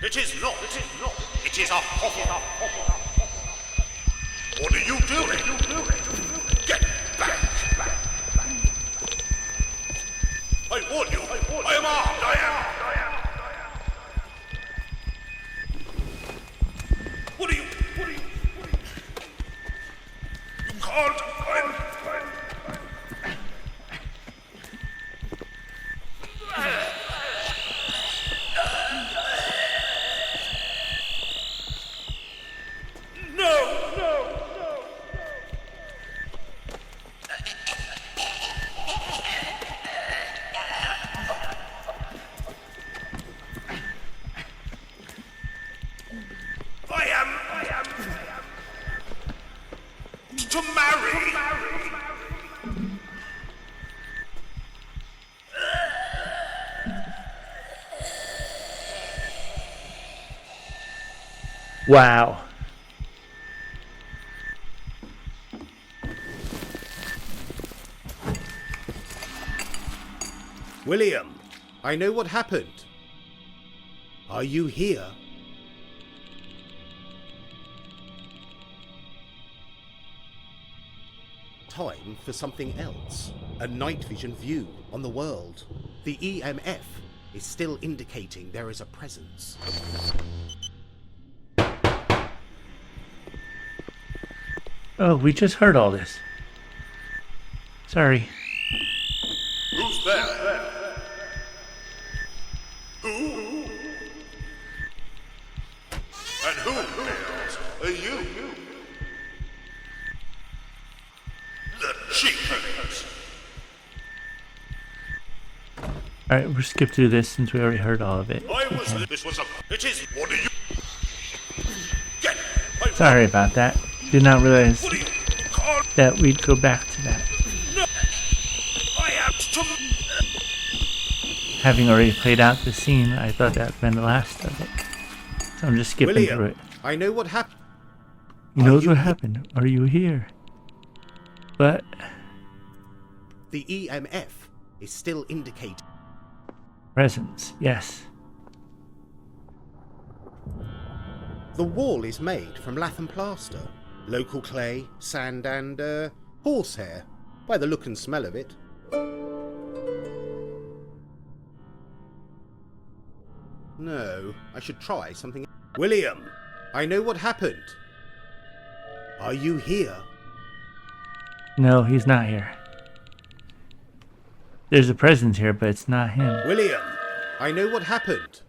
It is not. It is a hovel. What are you doing? Get back! I warn you, I am armed, I am! What are you? You can't find... to marry. Wow. William, I know what happened. Are you here? Time for something else. A night vision view on the world. The EMF is still indicating there is a presence. Oh, we just heard all this. Sorry. Who's there? Who? And who else are you? The cheekers. Alright, we'll skip through this since we already heard all of it. This was a... It is... What are you... Sorry about that. Did not realize that we'd go back to that. I am to... Having already played out the scene, I thought that had been the last of it. So I'm just skipping William, through it. I know what happened. He knows what happened. Are you here? But... The EMF is still indicating... Presence, yes. The wall is made from lath and plaster. Local clay, sand and, horsehair. By the look and smell of it. No, I should try something. William, I know what happened. Are you here? No, he's not here. There's a presence here, but it's not him. William, I know what happened.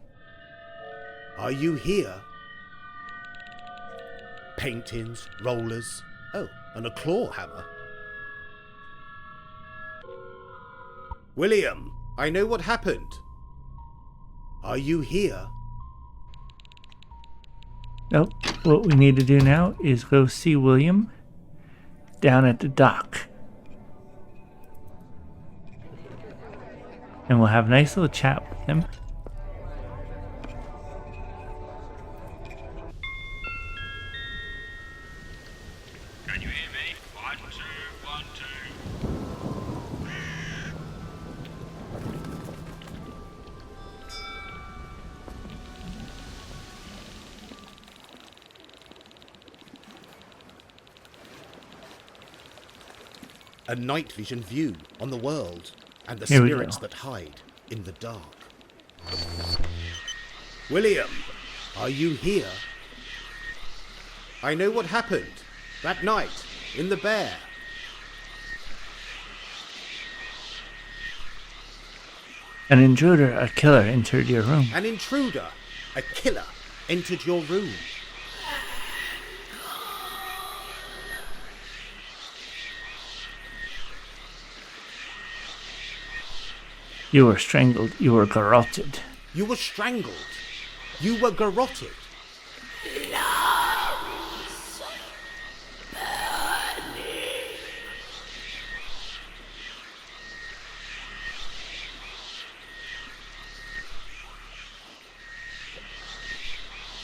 Are you here? Paintings, rollers. Oh, and a claw hammer. William, I know what happened. Are you here? Nope. What we need to do now is go see William down at the dock. And we'll have a nice little chat with him. Can you hear me? 1, 2, 1, 2. A night vision view on the world and the Here we spirits go. that hide in the dark. William, are you here? I know what happened that night in the Bear. An intruder, a killer, entered your room. An intruder, a killer, entered your room. You were strangled. You were garroted. You were strangled. You were garroted.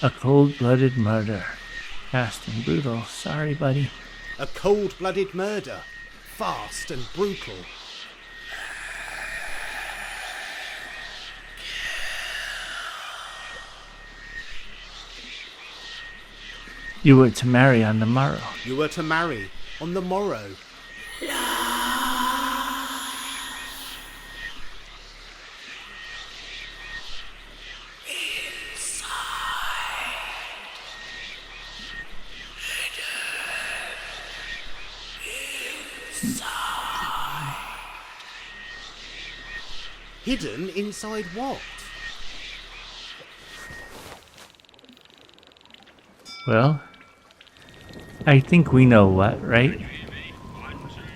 A cold-blooded murder. Fast and brutal. Sorry, buddy. A cold-blooded murder. Fast and brutal. You were to marry on the morrow. You were to marry on the morrow. Hidden inside what? Well, I think we know what, right?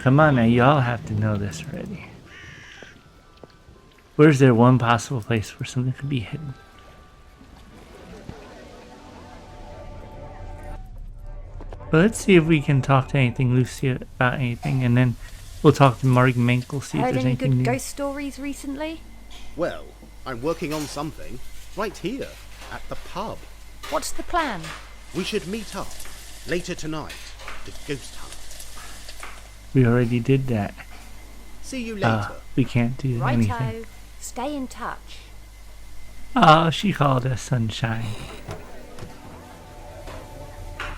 Come on now, y'all have to know this already. Where's there one possible place where something could be hidden? But let's see if we can talk to anything, Lucy, about anything, and then we'll talk to Mark Minkle, see if Heard there's any anything good new. ghost stories recently? Well, I'm working on something right here at the pub. What's the plan? We should meet up later tonight to ghost hunt. We already did that. See you later. We can't do Righto. anything. Stay in touch. Oh, she called us Sunshine.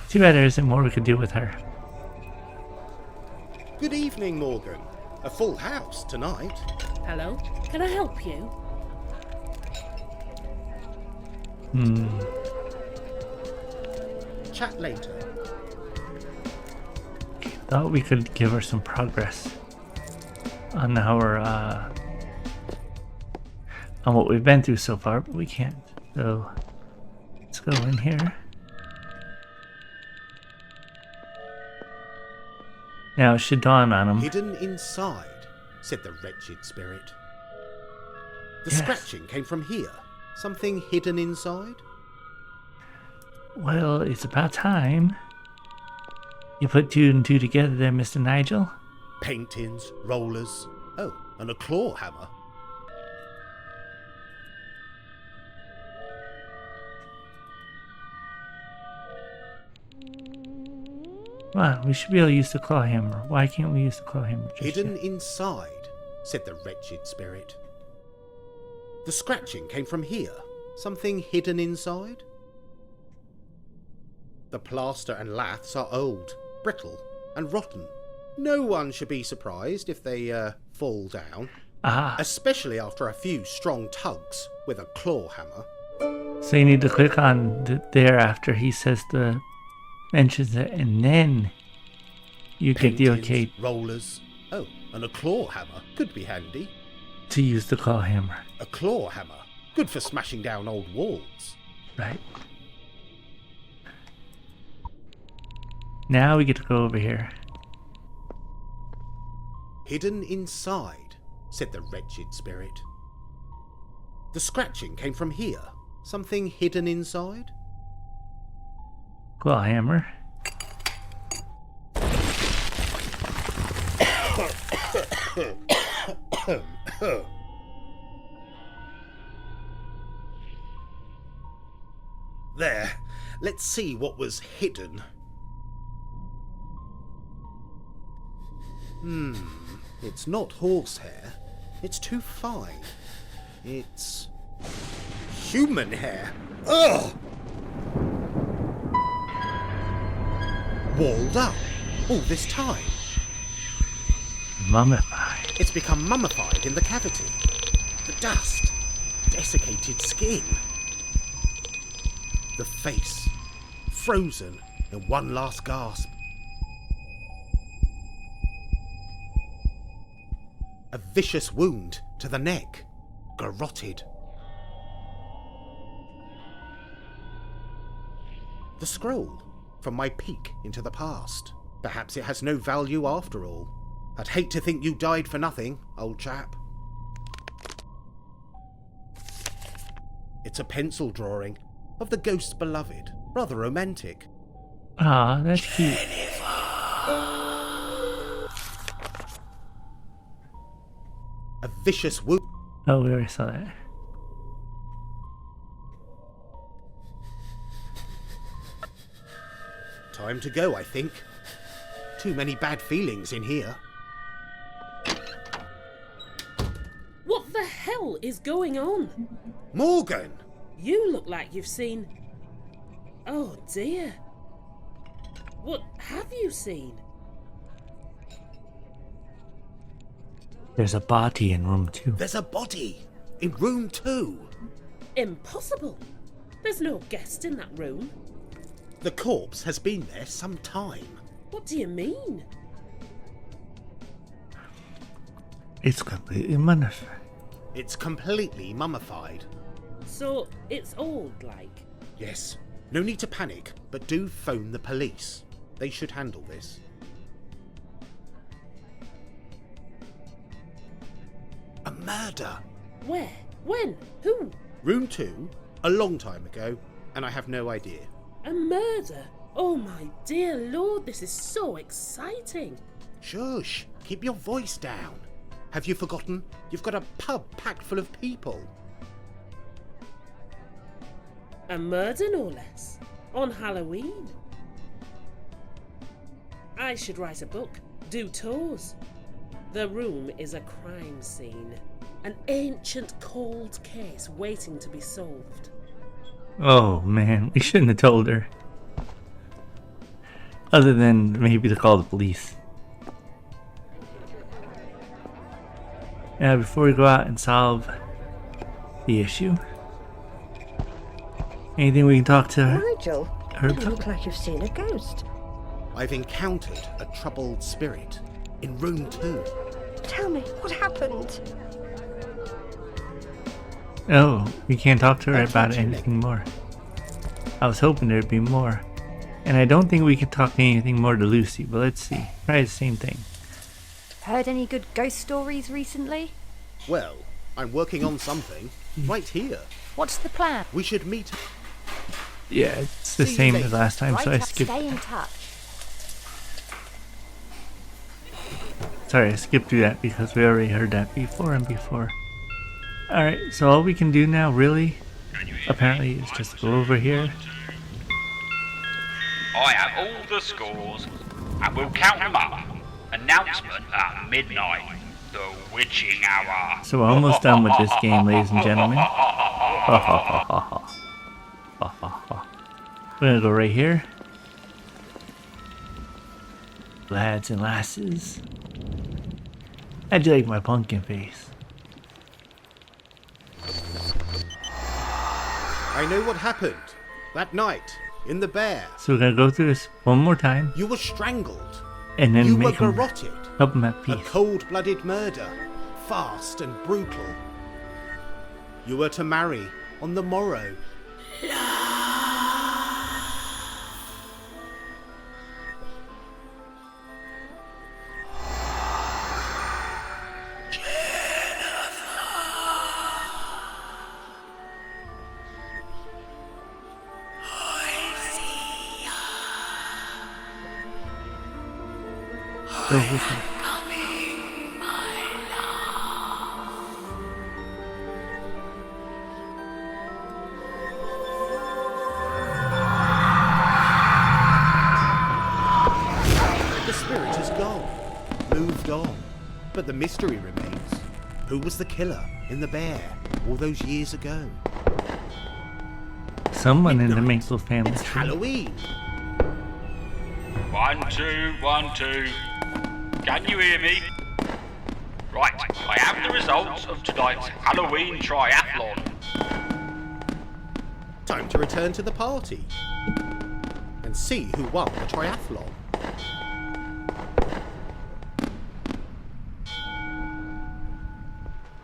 Too bad there isn't more we could do with her. Good evening, Morgan. A full house tonight. Hello? Can I help you? Chat later. Thought we could give her some progress on our on what we've been through so far, but we can't. So let's go in here. Now it should dawn on him. Hidden inside, said the wretched spirit. The Yes. scratching came from here. Something hidden inside? Well, it's about time. You put two and two together there, Mr. Nigel. Paintings, rollers. Oh, and a claw hammer. Come on, we should be able to use the claw hammer. Why can't we use the claw hammer just Hidden yet? inside, said the wretched spirit. The scratching came from here. Something hidden inside? The plaster and laths are old, brittle, and rotten. No one should be surprised if they fall down. Ah. Especially after a few strong tugs with a claw hammer. So you need to click on there after he says mentions it, and then you get the okay Rollers. Oh, and a claw hammer could be handy. to use the claw hammer. A claw hammer, good for smashing down old walls. Right. Now we get to go over here. Hidden inside, said the wretched spirit. The scratching came from here. Something hidden inside? Claw hammer. There, let's see what was hidden. It's not horsehair. It's too fine. It's human hair. Ugh! Walled up all this time. Mummified. It's become mummified in the cavity. The dust, desiccated skin. The face, frozen in one last gasp. A vicious wound to the neck, garroted. The scroll from my peek into the past. Perhaps it has no value after all. I'd hate to think you died for nothing, old chap. It's a pencil drawing of the ghost's beloved. Rather romantic. Ah, that's cute. A vicious wound. Oh, we already saw that. Time to go, I think. Too many bad feelings in here. What the hell is going on? Morgan! You look like you've seen... Oh dear. What have you seen? There's a body in room 2. There's a body in room 2. Impossible. There's no guest in that room. The corpse has been there some time. What do you mean? It's completely mummified. It's completely mummified. So, it's old, like? Yes. No need to panic, but do phone the police. They should handle this. A murder. Where? When? Who? Room 2, a long time ago, and I have no idea. A murder? Oh my dear lord, this is so exciting. Shush, keep your voice down. Have you forgotten? You've got a pub packed full of people. A murder, no less. On Halloween. I should write a book, do tours. The room is a crime scene. An ancient cold case waiting to be solved. Oh man, we shouldn't have told her. Other than maybe to call the police. Now, before we go out and solve the issue, anything we can talk to her? Nigel, her you about? look like you've seen a ghost. I've encountered a troubled spirit in room 2. Tell me, what happened? Oh, we can't talk to her about anything more. I was hoping there'd be more. And I don't think we can talk anything more to Lucy, but let's see. Try the same thing. Heard any good ghost stories recently? Well, I'm working on something right here. What's the plan? We should meet. Yeah, it's the See you same later. as last time, so I Right up, skipped. stay in touch. Sorry, I skipped through that because we already heard that before and before. Alright, so all we can do now, really, apparently, is just go over here. I have all the scores, and we'll count them up. Announcement at midnight. The witching hour. So we're almost done with this game, ladies and gentlemen. We're gonna go right here. Lads and lasses. I do like my pumpkin face. I know what happened that night in the bear. So we're gonna go through this one more time. You were strangled. And then you were make them garroted. help them at A peace. cold-blooded murder, fast and brutal. You were to marry on the morrow. Go with me. The spirit is gone, moved on, but the mystery remains. Who was the killer in the bear all those years ago? Someone in the Mansell family. It's Halloween. 1, 2, 1, 2. Can you hear me? Right, I have the results of tonight's Halloween triathlon. Time to return to the party and see who won the triathlon.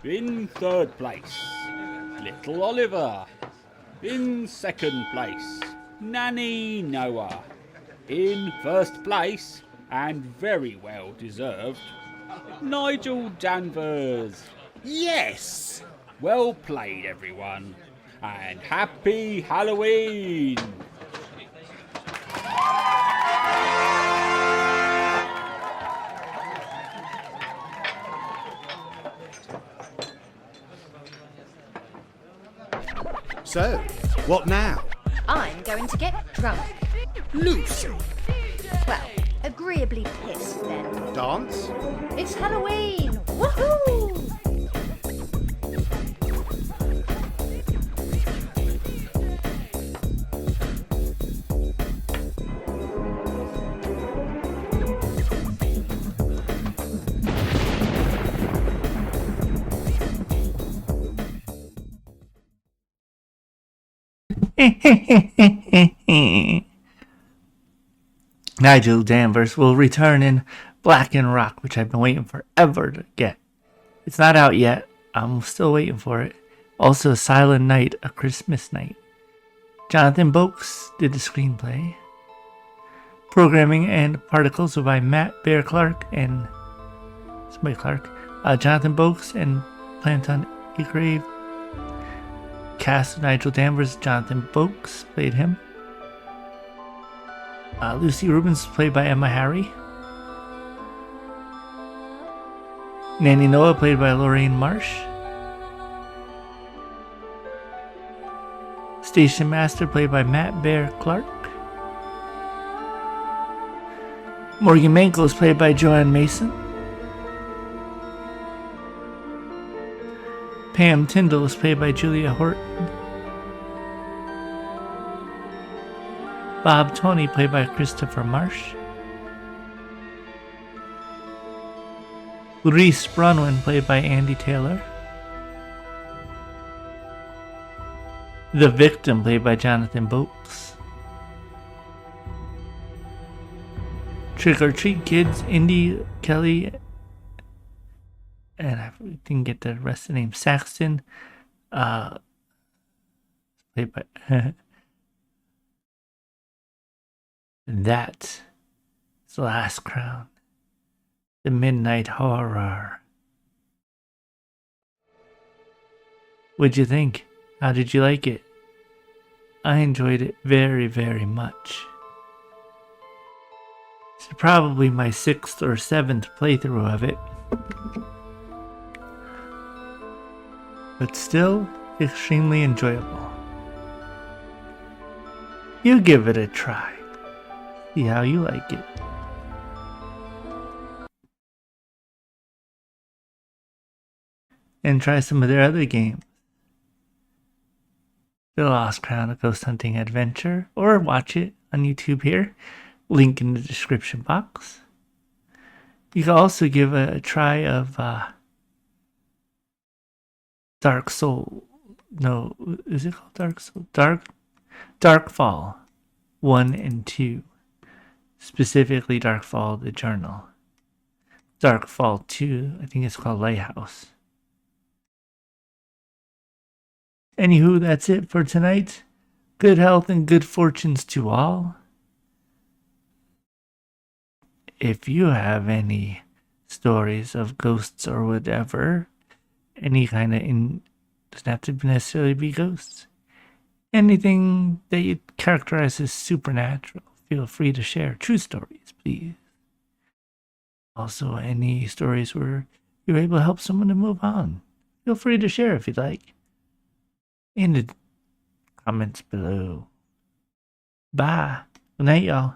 In third place, Little Oliver. In second place, Nanny Noah. In first place, and very well deserved, Nigel Danvers. Yes! Well played, everyone, and happy Halloween! So, what now? I'm going to get drunk. Lucy, Well, agreeably pissed then. Dance? It's Halloween! Woohoo! Nigel Danvers will return in Black and Rock, which I've been waiting forever to get. It's not out yet. I'm still waiting for it. Also, Silent Night, A Christmas Night. Jonathan Boakes did the screenplay. Programming and Particles were by Matt Bear Clark and somebody Clark. Jonathan Boakes and Planton Egrave. Cast: Nigel Danvers, Jonathan Boakes played him. Lucy Rubens played by Emma Harry. Nanny Noah played by Lorraine Marsh. Station Master played by Matt Bear Clark. Morgan Mankel is played by Joanne Mason. Pam Tyndall is played by Julia Horton. Bob Tony played by Christopher Marsh. Reese Bronwyn played by Andy Taylor. The Victim played by Jonathan Boakes. Trick or Treat Kids, Indy Kelly, and I didn't get the rest of the name, Saxton, played by That is The Last Crown, The Midnight Horror. What'd you think? How did you like it? I enjoyed it very, very much. It's probably my 6th or 7th playthrough of it. But still extremely enjoyable. You give it a try. See how you like it. And try some of their other games. The Lost Crown, A Ghost Hunting Adventure, or watch it on YouTube here. Link in the description box. You can also give a try of Dark Soul. No, is it called Dark Soul? Darkfall 1 and 2. Specifically Darkfall the Journal. Darkfall 2, I think it's called Lighthouse. Anywho, that's it for tonight. Good health and good fortunes to all. If you have any stories of ghosts or whatever, any kind of, doesn't have to necessarily be ghosts, anything that you characterize as supernatural, feel free to share. True stories, please. Also, any stories where you're able to help someone to move on, feel free to share if you'd like. In the comments below. Bye. Good night, y'all.